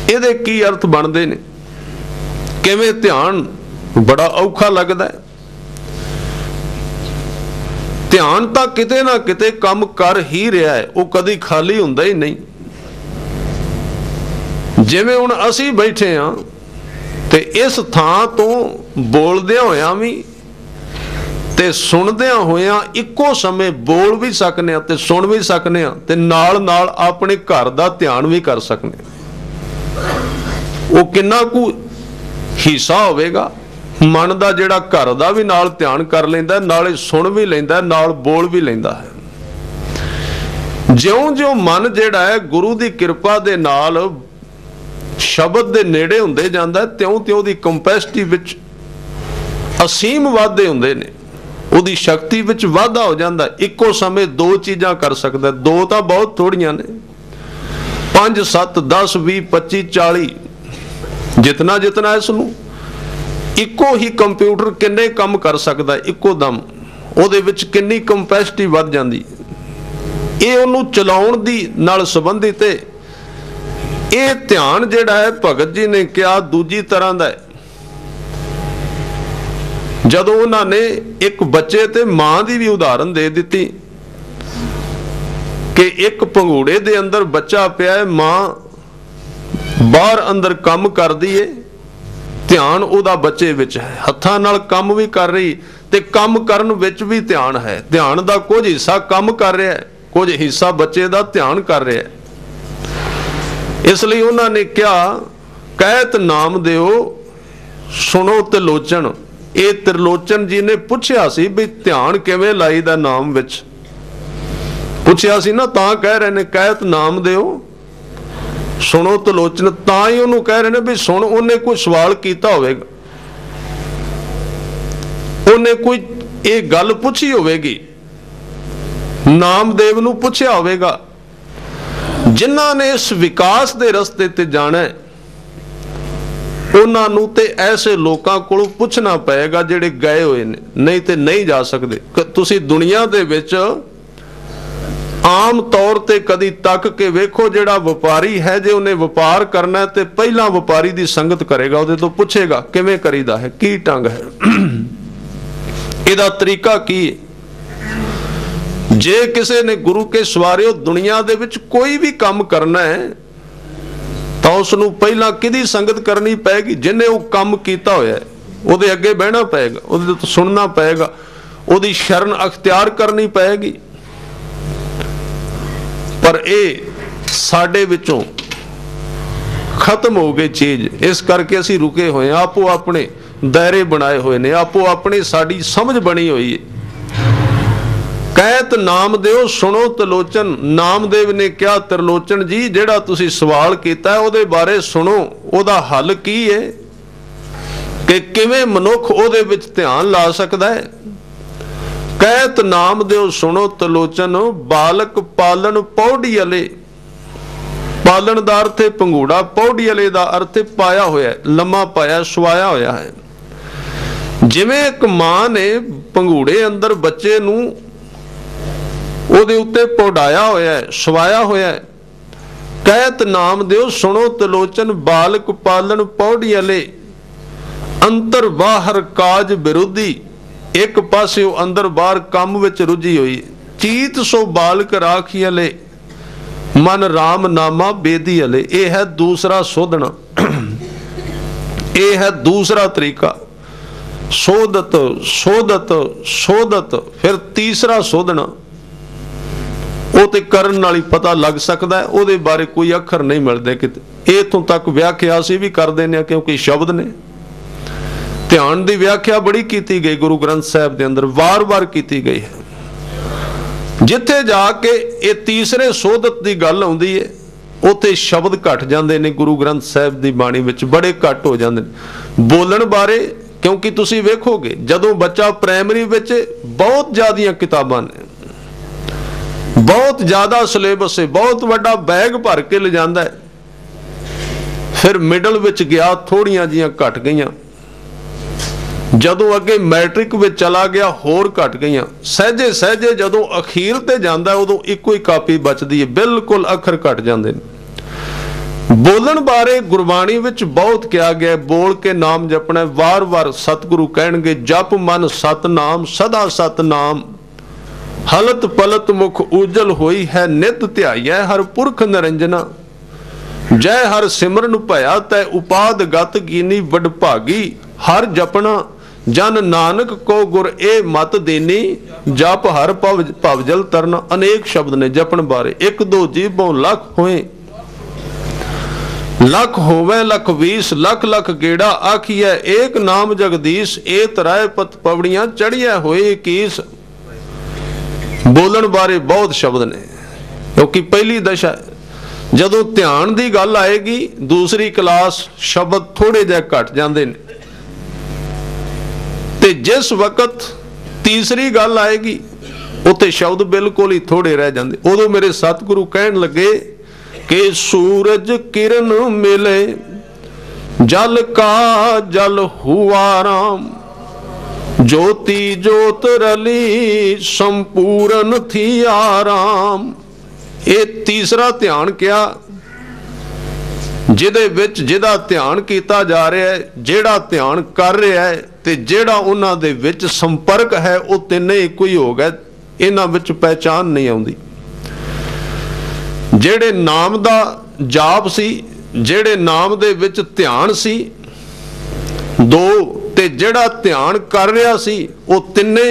ਇਹਦੇ ਕੀ अर्थ ਬਣਦੇ ਨੇ, ਕਿਵੇਂ ਧਿਆन, बड़ा औखा लगता है। ਧਿਆਨ ਤਾਂ ਕਿਤੇ ਨਾ ਕਿਤੇ ਕੰਮ ਕਰ ਹੀ ਰਿਹਾ ਹੈ, ਉਹ ਕਦੀ ਖਾਲੀ ਹੁੰਦਾ ਹੀ ਨਹੀਂ। ਜਿਵੇਂ ਹੁਣ ਅਸੀਂ ਬੈਠੇ ਹਾਂ ਤੇ ਇਸ ਥਾਂ ਤੋਂ ਬੋਲਦਿਆਂ ਹੋਇਆਂ ਵੀ ਤੇ ਸੁਣਦਿਆਂ ਹੋਇਆਂ ਇੱਕੋ ਸਮੇਂ ਬੋਲ ਵੀ ਸਕਨੇ ਆ ਤੇ ਸੁਣ ਵੀ ਸਕਨੇ ਆ, ਤੇ ਨਾਲ ਨਾਲ ਆਪਣੇ ਘਰ ਦਾ ਧਿਆਨ ਵੀ ਕਰ ਸਕਨੇ। ਉਹ ਕਿੰਨਾ ਕੁ ਹਿੱਸਾ ਹੋਵੇਗਾ ਮਨ ਦਾ, ਜਿਹੜਾ ਘਰ ਦਾ ਵੀ ਨਾਲ ਧਿਆਨ ਕਰ ਲੈਂਦਾ, ਨਾਲੇ ਸੁਣ ਵੀ ਲੈਂਦਾ, ਨਾਲ ਬੋਲ ਵੀ ਲੈਂਦਾ ਹੈ। ਜਿਉਂ-ਜਿਉਂ ਮਨ ਜਿਹੜਾ ਹੈ ਗੁਰੂ ਦੀ ਕਿਰਪਾ ਦੇ ਨਾਲ ਸ਼ਬਦ ਦੇ ਨੇੜੇ ਹੁੰਦੇ ਜਾਂਦਾ, ਤਿਉਂ-ਤਿਉਂ ਦੀ ਕੰਪੈਸਿਟੀ ਵਿੱਚ ਅਸੀਮ ਵਾਧੇ ਹੁੰਦੇ ਨੇ, ਉਹਦੀ ਸ਼ਕਤੀ ਵਿੱਚ ਵਾਧਾ ਹੋ ਜਾਂਦਾ। ਇੱਕੋ ਸਮੇਂ ਦੋ ਚੀਜ਼ਾਂ ਕਰ ਸਕਦਾ, ਦੋ ਤਾਂ ਬਹੁਤ ਥੋੜੀਆਂ ਨੇ, 5 7 10 20 25 40, ਜਿਤਨਾ ਜਿਤਨਾ ਇਸ ਨੂੰ ਇੱਕੋ ਹੀ ਕੰਪਿਊਟਰ ਕਿੰਨੇ ਕੰਮ ਕਰ ਸਕਦਾ ਇੱਕੋ ਦਮ, ਉਹਦੇ ਵਿੱਚ ਕਿੰਨੀ ਕੰਪੈਸਿਟੀ ਵੱਧ ਜਾਂਦੀ। ਇਹ ਉਹਨੂੰ ਚਲਾਉਣ ਦੀ ਨਾਲ ਸੰਬੰਧਿਤ ਹੈ। ਇਹ ਧਿਆਨ ਜਿਹੜਾ ਹੈ ਭਗਤ ਜੀ ਨੇ ਕਿਹਾ ਦੂਜੀ ਤਰ੍ਹਾਂ ਦਾ ਹੈ। ਜਦੋਂ ਉਹਨਾਂ ਨੇ ਇੱਕ ਬੱਚੇ ਤੇ ਮਾਂ ਦੀ ਵੀ ਉਦਾਹਰਨ ਦੇ ਦਿੱਤੀ ਕਿ ਇੱਕ ਪੰਘੂੜੇ ਦੇ ਅੰਦਰ ਬੱਚਾ ਪਿਆ ਹੈ, ਮਾਂ ਬਾਹਰ ਅੰਦਰ ਕੰਮ ਕਰਦੀ ਏ, ਧਿਆਨ ਉਹਦਾ ਬੱਚੇ ਵਿੱਚ ਹੈ, ਹੱਥਾਂ ਨਾਲ ਕੰਮ ਵੀ ਕਰ ਰਹੀ ਤੇ ਕੰਮ ਕਰਨ ਵਿੱਚ ਵੀ ਧਿਆਨ ਹੈ। ਧਿਆਨ ਦਾ ਕੁਝ ਹਿੱਸਾ ਕੰਮ ਕਰ ਰਿਹਾ ਹੈ, ਕੁਝ ਹਿੱਸਾ ਬੱਚੇ ਦਾ ਧਿਆਨ ਕਰ ਰਿਹਾ ਹੈ। ਇਸ ਲਈ ਉਹਨਾਂ ਨੇ ਕਿਹਾ ਕਹਿਤ ਨਾਮ ਦਿਓ ਸੁਣੋ ਤਿਲੋਚਨ। ਇਹ ਤਿਰਲੋਚਨ ਜੀ ਨੇ ਪੁੱਛਿਆ ਸੀ ਵੀ ਧਿਆਨ ਕਿਵੇਂ ਲਾਈਦਾ ਨਾਮ ਵਿੱਚ, ਪੁੱਛਿਆ ਸੀ ਨਾ, ਤਾਂ ਕਹਿ ਰਹੇ ਨੇ ਕਹਿਤ ਨਾਮ ਦਿਓ ਸੁਣੋ ਤਿਲੋਚਨ। ਤਾਂ ਹੀ ਉਹਨੂੰ ਕਹਿ ਰਹੇ ਨੇ ਵੀ ਸੁਣ। ਉਹਨੇ ਕੋਈ ਸਵਾਲ ਕੀਤਾ ਹੋਵੇਗਾ, ਉਹਨੇ ਕੋਈ ਇਹ ਗੱਲ ਪੁੱਛੀ ਹੋਵੇਗੀ, ਨਾਮਦੇਵ ਨੂੰ ਪੁੱਛਿਆ ਹੋਵੇਗਾ। ਜਿਨ੍ਹਾਂ ਨੇ ਇਸ ਵਿਕਾਸ ਦੇ ਰਸਤੇ ਤੇ ਜਾਣਾ ਹੈ ਉਹਨਾਂ ਨੂੰ ਤੇ ਐਸੇ ਲੋਕਾਂ ਕੋਲੋਂ ਪੁੱਛਣਾ ਪਏਗਾ ਜਿਹੜੇ ਗਏ ਹੋਏ ਨੇ, ਨਹੀਂ ਤੇ ਨਹੀਂ ਜਾ ਸਕਦੇ। ਤੁਸੀਂ ਦੁਨੀਆ ਦੇ ਵਿੱਚ ਆਮ ਤੌਰ ਤੇ ਕਦੀ ਤੱਕ ਕੇ ਵੇਖੋ, ਜਿਹੜਾ ਵਪਾਰੀ ਹੈ ਜੇ ਉਹਨੇ ਵਪਾਰ ਕਰਨਾ ਤੇ ਪਹਿਲਾਂ ਵਪਾਰੀ ਦੀ ਸੰਗਤ ਕਰੇਗਾ, ਉਹਦੇ ਤੋਂ ਪੁੱਛੇਗਾ ਕਿਵੇਂ ਕਰੀਦਾ ਹੈ, ਕੀ ਢੰਗ ਹੈ, ਇਹਦਾ ਤਰੀਕਾ ਕੀ ਹੈ। ਜੇ ਕਿਸੇ ਨੇ ਗੁਰੂ ਕੇ ਸਵਾਰਿਓ ਦੁਨੀਆ ਦੇ ਵਿੱਚ ਕੋਈ ਵੀ ਕੰਮ ਕਰਨਾ ਹੈ ਤਾਂ ਉਸ ਨੂੰ ਪਹਿਲਾਂ ਕਿਹਦੀ ਸੰਗਤ ਕਰਨੀ ਪਏਗੀ, ਜਿਹਨੇ ਉਹ ਕੰਮ ਕੀਤਾ ਹੋਇਆ ਹੈ। ਉਹਦੇ ਅੱਗੇ ਬਹਿਣਾ ਪਏਗਾ, ਉਹਦੇ ਤੋਂ ਸੁਣਨਾ ਪਏਗਾ, ਉਹਦੀ ਸ਼ਰਨ ਅਖਤਿਆਰ ਕਰਨੀ ਪਏਗੀ। ਪਰ ਇਹ ਸਾਡੇ ਵਿੱਚੋਂ ਖਤਮ ਹੋ ਗਈ ਚੀਜ਼, ਇਸ ਕਰਕੇ ਅਸੀਂ ਰੁਕੇ ਹੋਏ ਹਾਂ। ਆਪੋ ਆਪਣੇ ਦਾਇਰੇ ਬਣਾਏ ਹੋਏ ਨੇ, ਆਪੋ ਆਪਣੀ ਸਾਡੀ ਸਮਝ ਬਣੀ ਹੋਈ ਹੈ। ਕਹਿਤ ਨਾਮ ਦਿਓ ਸੁਣੋ ਤਿਲੋਚਨ। ਨਾਮਦੇਵ ਨੇ ਕਿਹਾ ਤਿਰਲੋਚਨ ਜੀ ਜਿਹੜਾ ਤੁਸੀਂ ਸਵਾਲ ਕੀਤਾ ਉਹਦੇ ਬਾਰੇ ਸੁਣੋ, ਉਹਦਾ ਹੱਲ ਕੀ ਹੈ ਕਿ ਕਿਵੇਂ ਮਨੁੱਖ ਉਹਦੇ ਵਿੱਚ ਧਿਆਨ ਲਾ ਸਕਦਾ ਹੈ। ਕਹਿਤ ਨਾਮ ਦਿਓ ਸੁਣੋ ਤਿਲੋਚਨ, ਬਾਲਕ ਪਾਲਣ ਪੌੜੀ ਵਾਲੇ। ਪਾਲਣ ਦਾ ਅਰਥ ਹੈ ਪੰਘੂੜਾ, ਪੌੜੀ ਵਾਲੇ ਦਾ ਅਰਥ ਹੈ ਪਾਇਆ ਹੋਇਆ, ਲੰਮਾ ਪਾਇਆ, ਸਵਾਇਆ ਹੋਇਆ ਹੈ। ਜਿਵੇਂ ਇੱਕ ਮਾਂ ਨੇ ਪੰਘੂੜੇ ਅੰਦਰ ਬੱਚੇ ਨੂੰ ਉਹਦੇ ਉੱਤੇ ਪੌੜਾਇਆ ਹੋਇਆ ਹੈ, ਸਵਾਇਆ ਹੋਇਆ ਹੈ। ਕਹਿਤ ਨਾਮ ਦਿਓ ਸੁਣੋ ਤਿਲੋਚਨ, ਬਾਲਕ ਪਾਲਣ ਪੌੜੀ ਵਾਲੇ। ਅੰਤਰ ਬਾਹਰ ਕਾਜ ਵਿਰੋਧੀ, ਇੱਕ ਪਾਸੇ ਉਹ ਅੰਦਰ ਬਾਹਰ ਕੰਮ ਵਿੱਚ ਰੁੱਝੀ ਹੋਈ। ਚੀਤ ਸੋ ਬਾਲਕ ਰਾਖੀ ਵਾਲੇ, मन राम नामा बेदी हले, ये है दूसरा शोधना, ये है दूसरा तरीका। शोधत शोधत शोधत, फिर तीसरा शोधना, वो तो करन नाल ही पता लग सकता है, उहदे बारे कोई अखर नहीं मिलते किते। इत्थों तक व्याख्या असीं भी कर देने क्योंकि शब्द ने। ध्यान की व्याख्या बड़ी की गई गुरु ग्रंथ साहब के अंदर, वार वार की गई है। जिथे जाके ये तीसरे शोधत की गल आउंदी है, उत्थे शब्द घट जाते हैं गुरु ग्रंथ साहब की बाणी विच, बड़े घट हो जाते हैं बोलण बारे। क्योंकि तुसीं वेखोगे जदों बच्चा प्राइमरी विच बहुत ज़्यादा किताबां ने, बहुत ज़्यादा सिलेबस है, बहुत वड्डा बैग भर के ले जाता है, फिर मिडल विच गया थोड़ियां जिहियां घट गईयां, जदों अगे मैट्रिक में चला गया होर घट गई, सहजे सहजे जदों अखीर ते जांदा उदों इक्को ही कापी बचदी है, बिल्कुल अखर घट जांदे ने। बोलण बारे गुरबाणी विच बहुत किया गया, बोल के नाम जपना। वार वार सतगुरु कहणगे जप मन सतनाम, सदा सतनाम, हलत पलत मुख उजल होई है, नित ध्याइयै हर पुरख निरंजना, जय हर सिमरन भया तै उपाद गत कीनी, वडभागी हर जपना, जन नानक को गुर ए मत देनी, जप हर भवजल तरना। अनेक शब्द ने जपन बारे। एक दो जीवों लख होए, लख होवे लख 20, लख लख गेड़ा आखिए एक नाम जगदीश, ए तराए पत पवड़ियां चढ़िया होए कीस। बोलन बारे बहुत शब्द ने, क्योंकि पहली दशा जदों ध्यान की गल आएगी, दूसरी क्लास शब्द थोड़े जे घट जाते हैं, ते जिस वक्त तीसरी गल आएगी उत्ते शब्द बिल्कुल ही थोड़े रह जाते। उदों मेरे सतगुरु कहन लगे कि सूरज किरण मिले, जल का जल हुआ राम, ज्योति ज्योत रली, संपूर्ण थी आराम। ये तीसरा ध्यान क्या, जिहदे विच जिहदा ध्यान किया जा रहा है, जिहड़ा ध्यान कर रहा है ते जिहड़ा उन्हां दे विच संपर्क है, वो तिन्ने इक्को ही हो गए, इन्हां विच पहचान नहीं आउंदी। जिहड़े नाम दा जाप सी, जिहड़े नाम दे विच ध्यान सी दो, ते जिहड़ा ध्यान कर रहा सी, वो तिन्ने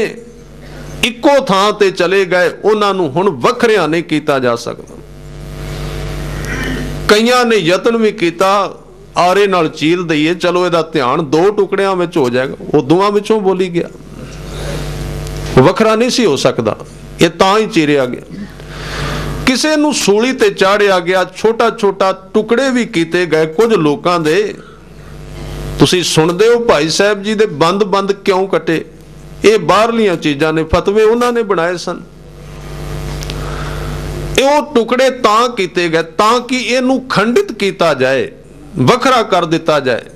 इक्को थां ते चले गए, उन्हां नूं हुण वखरिया नहीं किया जा सकता। कईयां ने यतन भी किया, आरे नाल चीर दईए, चलो इहदा ध्यान दो टुकड़ियां में हो जाएगा, वो दोवां विचों बोली गया, वखरा नहीं सी हो सकता, ये तां ही चीरिया गया। किसे नूं सूली ते चाढ़िया गया, छोटा छोटा टुकड़े भी किए गए कुछ लोगों दे। तुसीं सुणदे हो भाई साहब जी दे बंद बंद क्यों कटे, ये बाहरलियां चीज़ां ने, फतवे उन्हां ने बनाए सन। वो टुकड़े तां किए गए ताकि इनू खंडित किया जाए, वखरा कर दिता जाए,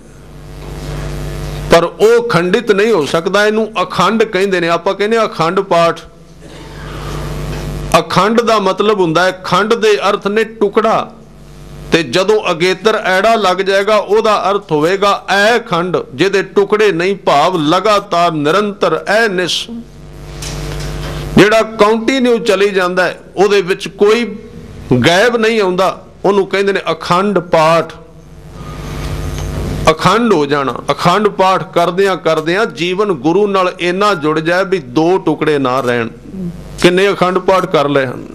पर वो खंडित नहीं हो सकता। इनू अखंड कहते हैं, आपां कहने अखंड पाठ। अखंड का मतलब हुंदा है, खंड दे अर्थ ने टुकड़ा, ते जदों अगेतर ऐड़ा लग जाएगा ओदा अर्थ होएगा ऐ खंड, जिहदे टुकड़े नहीं, भाव लगातार निरंतर ऐ निस, जिहड़ा कंटिन्यू चली जाता है, उहदे विच कोई गैब नहीं आउंदा, उहनूं कहंदे ने अखंड पाठ। अखंड हो जाना, अखंड पाठ करदियां करदियां जीवन गुरु नाल इन्ना जुड़ जाए भी दो टुकड़े ना रहन। किन्ने अखंड पाठ कर ले हन,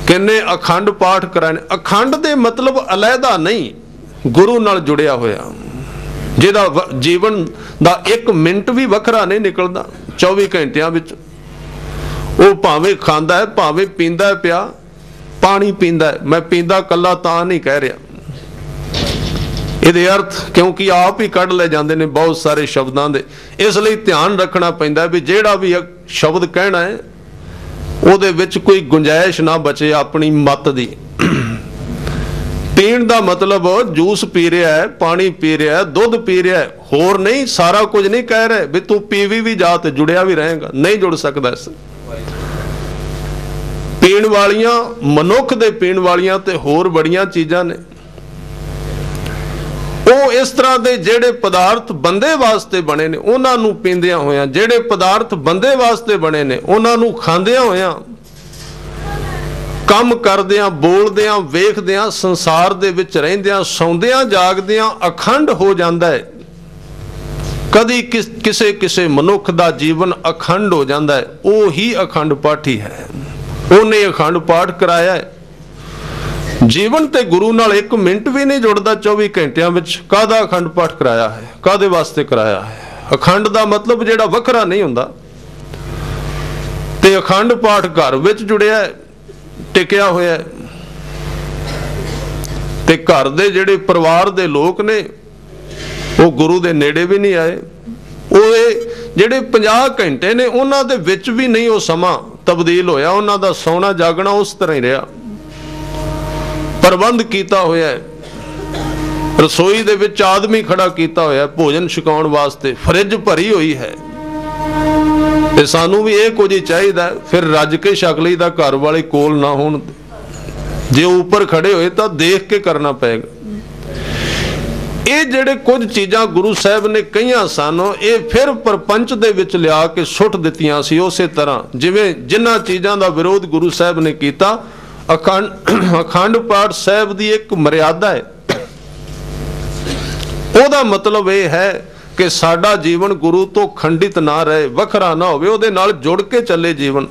किन्ने अखंड पाठ कराए। अखंड दे मतलब अलहदा नहीं, गुरु नाल जुड़िया होया, जिहदा जीवन दा एक मिनट भी वखरा नहीं निकलदा 24 घंटियां विच। वो भावें खांदा है, भावें पींदा है, पिया पानी पींदा है। मैं पींदा कला तां नहीं कह रहा, ये अर्थ क्योंकि आप ही कढ़ ले जाते हैं बहुत सारे शब्दों के, इसलिए ध्यान रखना पैंदा भी जिहड़ा भी शब्द कहना है उहदे विच कोई गुंजाइश ना बचे अपनी मत दी। पीण दा मतलब जूस पी रहा है, पानी पी रहा है, दुध पी रहा है, होर नहीं, सारा कुछ नहीं कह रहे भी तू पीवी भी जा ते जुड़िया भी रहेगा, नहीं जुड़ सकता। इस पीण वालियां मनुख दे पीण वालियां ते होर बड़ियां चीज़ां ने। वो इस तरह के जेड़े पदार्थ बंदे वास्ते बने ने उन्हां नूं पींदियां होया, जेड़े पदार्थ बंदे वास्ते बने ने उन्हां नूं खांदियां होया, ਕੰਮ ਕਰਦਿਆਂ ਬੋਲਦਿਆਂ ਵੇਖਦਿਆਂ ਸੰਸਾਰ ਦੇ ਵਿੱਚ ਰਹਿੰਦਿਆਂ ਸੌਂਦਿਆਂ ਜਾਗਦਿਆਂ ਅਖੰਡ ਹੋ ਜਾਂਦਾ ਹੈ। ਕਦੀ ਕਿਸੇ ਕਿਸੇ ਮਨੁੱਖ ਦਾ ਜੀਵਨ ਅਖੰਡ ਹੋ ਜਾਂਦਾ ਹੈ, ਉਹ ਹੀ ਅਖੰਡ ਪਾਠੀ ਹੈ। ਉਹਨੇ ਅਖੰਡ ਪਾਠ ਕਰਾਇਆ ਹੈ। ਜੀਵਨ ਤੇ ਗੁਰੂ ਨਾਲ 1 ਮਿੰਟ ਵੀ ਨਹੀਂ ਜੁੜਦਾ 24 ਘੰਟਿਆਂ ਵਿੱਚ। ਕਾਹਦਾ ਅਖੰਡ ਪਾਠ ਕਰਾਇਆ ਹੈ, ਕਾਹਦੇ ਵਾਸਤੇ ਕਰਾਇਆ ਹੈ? ਅਖੰਡ ਦਾ ਮਤਲਬ ਜਿਹੜਾ ਵੱਖਰਾ ਨਹੀਂ ਹੁੰਦਾ। ਤੇ ਅਖੰਡ ਪਾਠ ਘਰ ਵਿੱਚ ਜੁੜਿਆ ਹੈ, ਟਿਕਿਆ ਹੋਇਆ ਹੈ। ਤੇ ਘਰ ਦੇ ਜਿਹੜੇ ਪਰਿਵਾਰ ਦੇ ਲੋਕ ਨੇ ਉਹ ਗੁਰੂ ਦੇ ਨੇੜੇ ਵੀ ਨਹੀਂ ਆਏ। ਉਹ ਜਿਹੜੇ 50 ਘੰਟੇ ਨੇ ਉਹਨਾਂ ਦੇ ਵਿੱਚ ਵੀ ਨਹੀਂ ਉਹ ਸਮਾਂ ਤਬਦੀਲ ਹੋਇਆ। ਉਹਨਾਂ ਦਾ ਸੌਣਾ ਜਾਗਣਾ ਉਸ ਤਰ੍ਹਾਂ ਹੀ ਰਿਹਾ। ਪ੍ਰਬੰਧ ਕੀਤਾ ਹੋਇਆ ਹੈ। ਰਸੋਈ ਦੇ ਵਿੱਚ ਆਦਮੀ ਖੜਾ ਕੀਤਾ ਹੋਇਆ ਭੋਜਨ ਛਕਾਉਣ ਵਾਸਤੇ, ਫਰਿੱਜ ਭਰੀ ਹੋਈ ਹੈ। ਤੇ ਸਾਨੂੰ ਵੀ ਇਹ ਕੁਝ ਹੀ ਚਾਹੀਦਾ। ਫਿਰ ਰੱਜ ਕੇ ਛਕ ਲਈਦਾ, ਘਰ ਵਾਲੇ ਕੋਲ ਨਾ ਹੋਣ। ਜੇ ਉੱਪਰ ਖੜੇ ਹੋਏ ਤਾਂ ਦੇਖ ਕੇ ਕਰਨਾ ਪਏਗਾ। ਇਹ ਜਿਹੜੇ ਕੁਝ ਚੀਜ਼ਾਂ ਗੁਰੂ ਸਾਹਿਬ ਨੇ ਕਹੀਆਂ ਸਨ, ਇਹ ਫਿਰ ਪਰਪੰਚ ਦੇ ਵਿੱਚ ਲਿਆ ਕੇ ਸੁੱਟ ਦਿੱਤੀਆਂ ਸੀ। ਉਸੇ ਤਰ੍ਹਾਂ ਜਿਵੇਂ ਜਿਨ੍ਹਾਂ ਚੀਜ਼ਾਂ ਦਾ ਵਿਰੋਧ ਗੁਰੂ ਸਾਹਿਬ ਨੇ ਕੀਤਾ, ਅਖੰਡ ਪਾਠ ਸਾਹਿਬ ਦੀ ਇੱਕ ਮਰਿਆਦਾ ਹੈ। ਉਹਦਾ ਮਤਲਬ ਇਹ ਹੈ ਕਿ ਸਾਡਾ ਜੀਵਨ ਗੁਰੂ ਤੋਂ ਖੰਡਿਤ ਨਾ ਰਹੇ, ਵੱਖਰਾ ਨਾ ਹੋਵੇ, ਉਹਦੇ ਨਾਲ ਜੁੜ ਕੇ ਚੱਲੇ ਜੀਵਨ।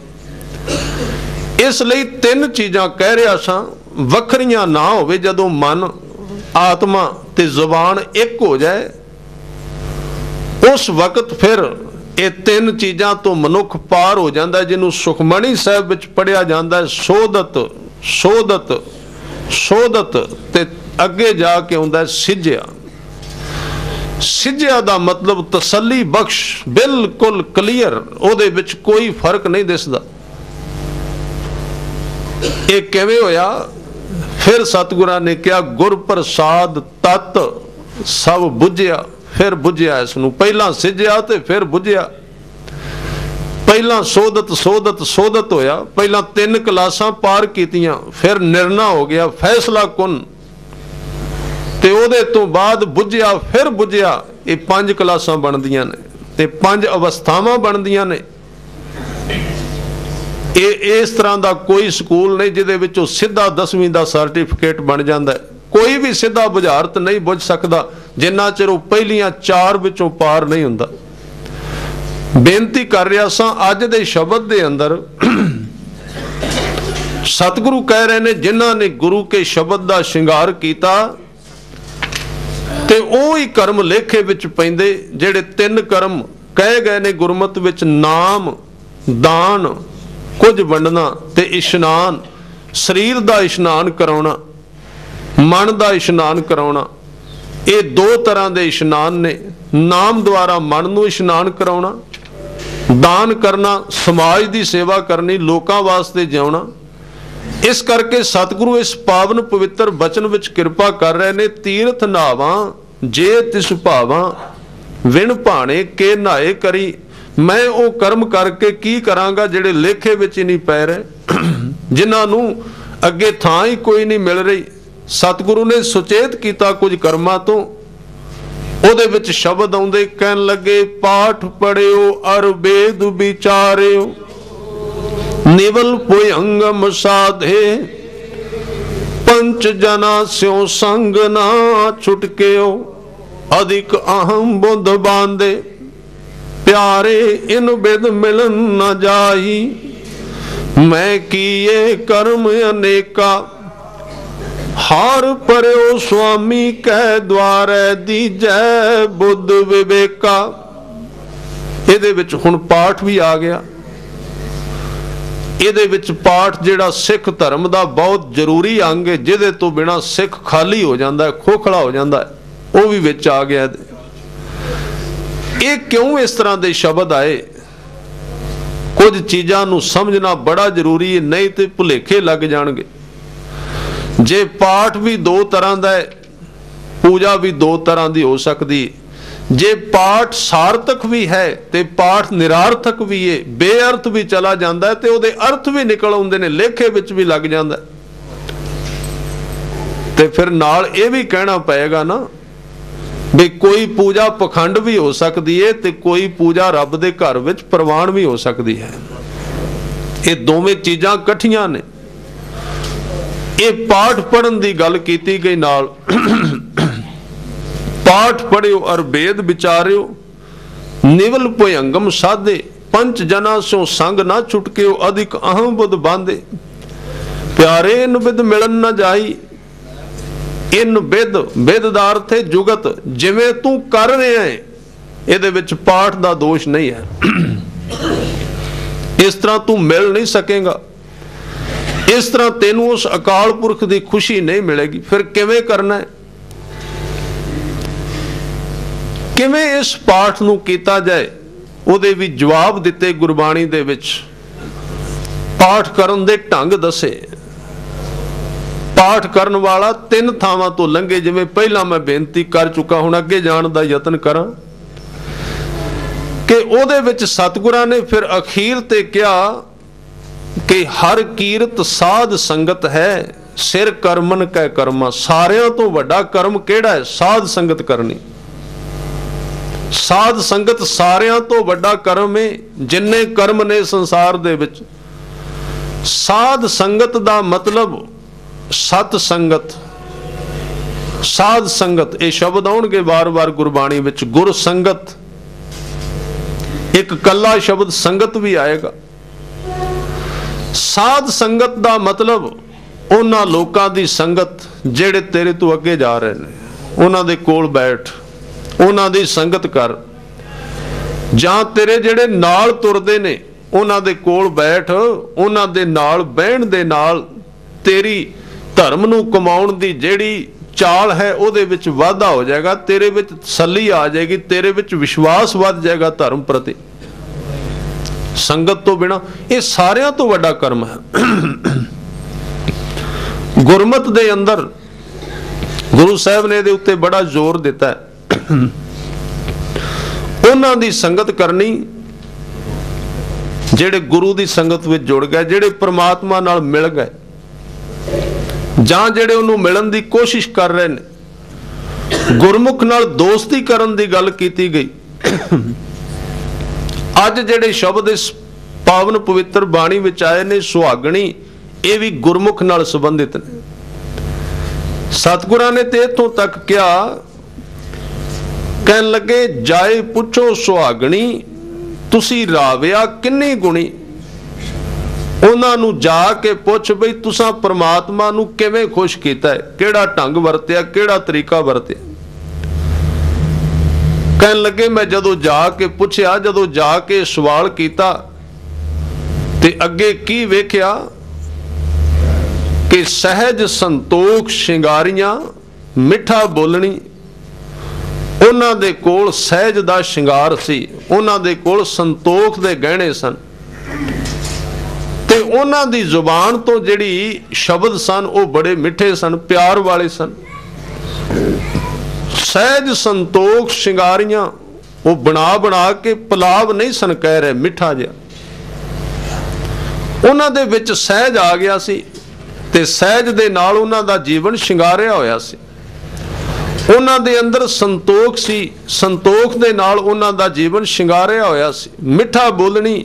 ਇਸ ਲਈ 3 ਚੀਜ਼ਾਂ ਕਹਿ ਰਿਹਾ ਸਾਂ, ਵੱਖਰੀਆਂ ਨਾ ਹੋਵੇ। ਜਦੋਂ ਮਨ, ਆਤਮਾ ਤੇ ਜ਼ੁਬਾਨ ਇੱਕ ਹੋ ਜਾਏ, ਉਸ ਵਕਤ ਫਿਰ ਇਹ 3 ਚੀਜ਼ਾਂ ਤੋਂ ਮਨੁੱਖ ਪਾਰ ਹੋ ਜਾਂਦਾ, ਜਿਹਨੂੰ ਸੁਖਮਣੀ ਸਾਹਿਬ ਵਿੱਚ ਪੜਿਆ ਜਾਂਦਾ ਹੈ ਸੋਧਤ, ਸੋਧਤ, ਸੋਧਤ। ਤੇ ਅੱਗੇ ਜਾ ਕੇ ਆਉਂਦਾ ਸਿੱਝਿਆ। ਸਿੱਝਿਆ ਦਾ ਮਤਲਬ ਤਸੱਲੀ ਬਖਸ਼, ਬਿਲਕੁਲ ਕਲੀਅਰ, ਉਹਦੇ ਵਿੱਚ ਕੋਈ ਫਰਕ ਨਹੀਂ ਦਿਸਦਾ। ਇਹ ਕਿਵੇਂ ਹੋਇਆ? ਫਿਰ ਸਤਿਗੁਰਾਂ ਨੇ ਕਿਹਾ ਗੁਰ ਪ੍ਰਸਾਦ ਤਤ ਸਭ ਬੁੱਝਿਆ। ਫਿਰ ਬੁੱਝਿਆ ਇਸ ਨੂੰ, ਪਹਿਲਾਂ ਸਿੱਝਿਆ ਤੇ ਫਿਰ ਬੁੱਝਿਆ। ਪਹਿਲਾਂ ਸੋਧਤ ਸੋਧਤ ਸੋਧਤ ਹੋਇਆ, ਪਹਿਲਾਂ 3 ਕਲਾਸਾਂ ਪਾਰ ਕੀਤੀਆਂ, ਫਿਰ ਨਿਰਣਾ ਹੋ ਗਿਆ, ਫੈਸਲਾ ਕੁਨ। ਤੇ ਉਹਦੇ ਤੋਂ ਬਾਅਦ ਬੁੱਝਿਆ, ਫਿਰ ਬੁੱਝਿਆ। ਇਹ 5 ਕਲਾਸਾਂ ਬਣਦੀਆਂ ਨੇ ਤੇ 5 ਅਵਸਥਾਵਾਂ ਬਣਦੀਆਂ ਨੇ। ਇਹ ਇਸ ਤਰ੍ਹਾਂ ਦਾ ਕੋਈ ਸਕੂਲ ਨਹੀਂ ਜਿਹਦੇ ਵਿੱਚੋਂ ਸਿੱਧਾ 10ਵੀਂ ਦਾ ਸਰਟੀਫਿਕੇਟ ਬਣ ਜਾਂਦਾ ਹੈ। ਕੋਈ ਵੀ ਸਿੱਧਾ ਬੁਝਾਰਤ ਨਹੀਂ ਬੁੱਝ ਸਕਦਾ ਜਿੰਨਾ ਚਿਰ ਉਹ ਪਹਿਲੀਆਂ 4 ਵਿੱਚੋਂ ਪਾਰ ਨਹੀਂ ਹੁੰਦਾ। ਬੇਨਤੀ ਕਰ ਰਿਹਾ ਸਾਂ, ਅੱਜ ਦੇ ਸ਼ਬਦ ਦੇ ਅੰਦਰ ਸਤਿਗੁਰੂ ਕਹਿ ਰਹੇ ਨੇ, ਜਿਨ੍ਹਾਂ ਨੇ ਗੁਰੂ ਕੇ ਸ਼ਬਦ ਦਾ ਸ਼ਿੰਗਾਰ ਕੀਤਾ ਤੇ ਉਹ ਹੀ ਕਰਮ ਲੇਖੇ ਵਿੱਚ ਪੈਂਦੇ। ਜਿਹੜੇ 3 ਕਰਮ ਕਹੇ ਗਏ ਨੇ ਗੁਰਮਤਿ ਵਿੱਚ, ਨਾਮ, ਦਾਨ, ਕੁਝ ਵੰਡਣਾ ਤੇ ਇਸ਼ਨਾਨ। ਸਰੀਰ ਦਾ ਇਸ਼ਨਾਨ ਕਰਾਉਣਾ, ਮਨ ਦਾ ਇਸ਼ਨਾਨ ਕਰਾਉਣਾ। ਇਹ 2 ਤਰ੍ਹਾਂ ਦੇ ਇਸ਼ਨਾਨ ਨੇ। ਨਾਮ ਦੁਆਰਾ ਮਨ ਨੂੰ ਇਸ਼ਨਾਨ ਕਰਾਉਣਾ, ਦਾਨ ਕਰਨਾ, ਸਮਾਜ ਦੀ ਸੇਵਾ ਕਰਨੀ, ਲੋਕਾਂ ਵਾਸਤੇ ਜਿਉਣਾ। ਇਸ ਕਰਕੇ ਸਤਿਗੁਰੂ ਇਸ ਪਾਵਨ ਪਵਿੱਤਰ ਬਚਨ ਵਿੱਚ ਕਿਰਪਾ ਕਰ ਰਹੇ ਨੇ। ਤੀਰਥ ਨਾਵਾਂ ਜੇ ਤਿਸ ਭਾਵਾਂ, ਵਿਣ ਭਾਣੇ ਕੇ ਨਹਾਏ ਕਰੀ। ਮੈਂ ਉਹ ਕਰਮ ਕਰਕੇ ਕੀ ਕਰਾਂਗਾ ਜਿਹੜੇ ਲੇਖੇ ਵਿੱਚ ਹੀ ਨਹੀਂ ਪੈ ਰਹੇ, ਜਿਨ੍ਹਾਂ ਨੂੰ ਅੱਗੇ ਥਾਂ ਹੀ ਕੋਈ ਨਹੀਂ ਮਿਲ ਰਹੀ। ਸਤਿਗੁਰੂ ਨੇ ਸੁਚੇਤ ਕੀਤਾ ਕੁਝ ਕਰਮਾਂ ਤੋਂ। ਉਹਦੇ ਵਿੱਚ ਸ਼ਬਦ ਆਉਂਦੇ, ਕਹਿਣ ਲੱਗੇ ਪਾਠ ਪੜਿਓ ਅਰ ਵੇਦ ਵਿਚਾਰਿਓ, ਨਿਵਲ ਭੁਯੰਗਮ ਸਾਧੇ, ਪੰਚ ਜਨਾ ਸਿਉ ਸੰਗ ਨਾ ਛੁਟਕਿਓ, ਅਧਿਕ ਅਹੰ ਬੁੱਧ ਬਾਂਦੇ, ਪਿਆਰੇ ਇਨ ਬਿਦ ਮਿਲਨ ਨਾ ਜਾਈ। ਮੈਂ ਕੀਏ ਕਰਮ ਅਨੇਕਾ, ਹਾਰ ਪਰਿਓ ਸੁਆਮੀ ਕਹਿ ਦਵਾਰੈ ਦੀਜੈ ਬੁੱਧ ਵਿਵੇਕਾ। ਇਹਦੇ ਵਿੱਚ ਹੁਣ ਪਾਠ ਵੀ ਆ ਗਿਆ। ਇਹਦੇ ਵਿੱਚ ਪਾਠ ਜਿਹੜਾ ਸਿੱਖ ਧਰਮ ਦਾ ਬਹੁਤ ਜ਼ਰੂਰੀ ਅੰਗ ਹੈ, ਜਿਹਦੇ ਤੋਂ ਬਿਨਾਂ ਸਿੱਖ ਖਾਲੀ ਹੋ ਜਾਂਦਾ ਹੈ, ਖੋਖਲਾ ਹੋ ਜਾਂਦਾ ਹੈ, ਉਹ ਵੀ ਵਿੱਚ ਆ ਗਿਆ। ਇਹ ਕਿਉਂ ਇਸ ਤਰ੍ਹਾਂ ਦੇ ਸ਼ਬਦ ਆਏ? ਕੁਝ ਚੀਜ਼ਾਂ ਨੂੰ ਸਮਝਣਾ ਬੜਾ ਜ਼ਰੂਰੀ ਹੈ, ਨਹੀਂ ਤੇ ਭੁਲੇਖੇ ਲੱਗ ਜਾਣਗੇ। ਜੇ ਪਾਠ ਵੀ 2 ਤਰ੍ਹਾਂ ਦਾ ਹੈ, ਪੂਜਾ ਵੀ 2 ਤਰ੍ਹਾਂ ਦੀ ਹੋ ਸਕਦੀ ਹੈ। ਜੇ ਪਾਠ ਸਾਰਥਕ ਵੀ ਹੈ ਤੇ ਪਾਠ ਨਿਰਾਰਥਕ ਵੀ ਹੈ, ਬੇਅਰਥ ਵੀ ਚਲਾ ਜਾਂਦਾ ਹੈ ਤੇ ਉਹਦੇ ਅਰਥ ਵੀ ਨਿਕਲ ਆਉਂਦੇ ਨੇ, ਲੇਖੇ ਵਿੱਚ ਵੀ ਲੱਗ ਜਾਂਦਾ। ਤੇ ਫਿਰ ਨਾਲ ਇਹ ਵੀ ਕਹਿਣਾ ਪਏਗਾ ਨਾ ਵੀ ਕੋਈ ਪੂਜਾ ਪਖੰਡ ਵੀ ਹੋ ਸਕਦੀ ਹੈ ਤੇ ਕੋਈ ਪੂਜਾ ਰੱਬ ਦੇ ਘਰ ਵਿੱਚ ਪ੍ਰਵਾਨ ਵੀ ਹੋ ਸਕਦੀ ਹੈ। ਇਹ ਦੋਵੇਂ ਚੀਜ਼ਾਂ ਇਕੱਠੀਆਂ ਨੇ। ये पाठ पढ़न की गल की गई नाल पाठ पढ़ियो और वेद विचारियो, निवल भुयंगम साधे, पंच जना सो संग ना छुटके, अधिक अहम बुध बांधे। प्यारे इन विद मिलन न जाई, इन विद विद दा अर्थ है जुगत, जिवें तू कर रहा है इहदे विच पाठ दा दोष नहीं है। इस तरह तू मिल नहीं सकेगा, इस तरह तेनू उस अकाल पुरख की खुशी नहीं मिलेगी। फिर किवें करना है, किवें इस पाठ नू कीता जाए, उहदे भी जवाब दिते गुरबाणी दे विच। पाठ करन दे ढंग दसे। पाठ करन वाला तीन थावां तो लंघे, जिवें पहला मैं बेनती कर चुका, हुण अगे जाण दा यतन करां कि उहदे विच सतगुरां ने फिर अखीर ते कहा कि हर कीरत साध संगत है, सिर करमन कै कर्मा। सारियां तो वड्डा कर्म केड़ा है? साध संगत करनी। साध संगत सारियां तो वड्डा कर्म है, जिन्ने कर्म ने संसार दे विच। साध संगत दा मतलब सत संगत, साध संगत, ये शब्द आउणगे बार बार गुरबाणी विच। गुर संगत, एक कला शब्द संगत भी आएगा। साध संगत दा मतलब उन्हां लोकां दी संगत जेड़े तेरे तो अगे जा रहे ने, उन्हां दे कोल बैठ, उन्हां दी संगत कर। जां तेरे जेड़े नाल तुरदे ने उन्हां दे कोल बैठ, उन्हां दे नाल बहण दे नाल तेरी धर्म नूं कमाउण दी जेड़ी चाल है उहदे विच वाधा हो जाएगा, तेरे विच तसल्ली आ जाएगी, तेरे विच विश्वास वध जाएगा धर्म प्रति। संगत तो बिना ये सारियां तो वड्डा कर्म है। गुरमत दे अंदर गुरु साहब ने इहदे उत्ते बड़ा जोर दिता है। उन्हां दी संगत करनी जेड़े गुरु दी संगत विच जुड़ गए, जेड़े परमात्मा नाल मिल गए, जां जेड़े उन्होंने मिलन की कोशिश कर रहे हैं। गुरमुख नाल दोस्ती करन दी गल कीती गई। अज जेड़े शब्द इस पावन पवित्र बाणी विच आए ने, सुहागणी, ये भी गुरमुख नाल संबंधित ने। सतगुरां ने ते इत्थों तक क्या कहन लगे, जाए पुछो सुहागणी, तुसी राविया किन्नी गुणी। उन्हां नूं जाके पुछ बई तुसां परमात्मा नूं किवें खुश कीता है, किहड़ा ढंग वरतिया, किहड़ा तरीका वरतिया। कहन लगे मैं जदों जाके पुछया, जदों जाके सवाल कीता ते अगे की वेख्या कि सहज संतोख शिंगारियां, मिठा बोलनी। उन्हां दे कोल सहज दा शिंगार सी, उन्हां दे कोल संतोख दे गहणे सन, ते उन्हां दी जुबान तो जिहड़ी शब्द सन वो बड़े मिठे सन, प्यार वाले सन। सहज संतोख शिंगारियां, वो बना बना के पलाव नहीं सन कह रहे, मिठा जिहा। उन्हां दे विच सहज आ गया सी ते सहज दे नाल उन्हां दा जीवन शिंगारिया होया सी। उन्हां दे अंदर संतोख सी, संतोख दे नाल उन्हां दा जीवन शिंगारिया होया सी। मिठा बोलनी,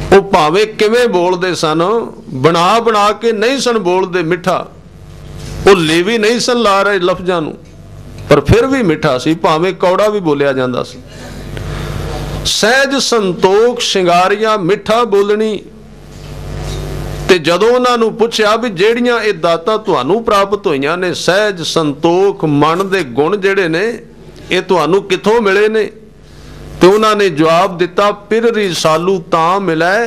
वो भावें किवें बोलदे सन, बना बना के नहीं सन बोलदे मिठा, वो लेवी नहीं सन ला रहे लफ्जां नूं, पर फिर भी मिठा सी, भावें कौड़ा भी बोलिया जांदा सी। सहज संतोख शिंगारियां, मिठा बोलनी। ते जदों उन्हां नूं पुछया भी जेड़ियां ये दातां तुहानूं प्राप्त होईयां ने, सहज संतोख मन दे गुण जेड़े ने, ये तुहानूं कित्थों मिले ने? तो उन्होंने जवाब दिता, पिर रिसालू तां मिलै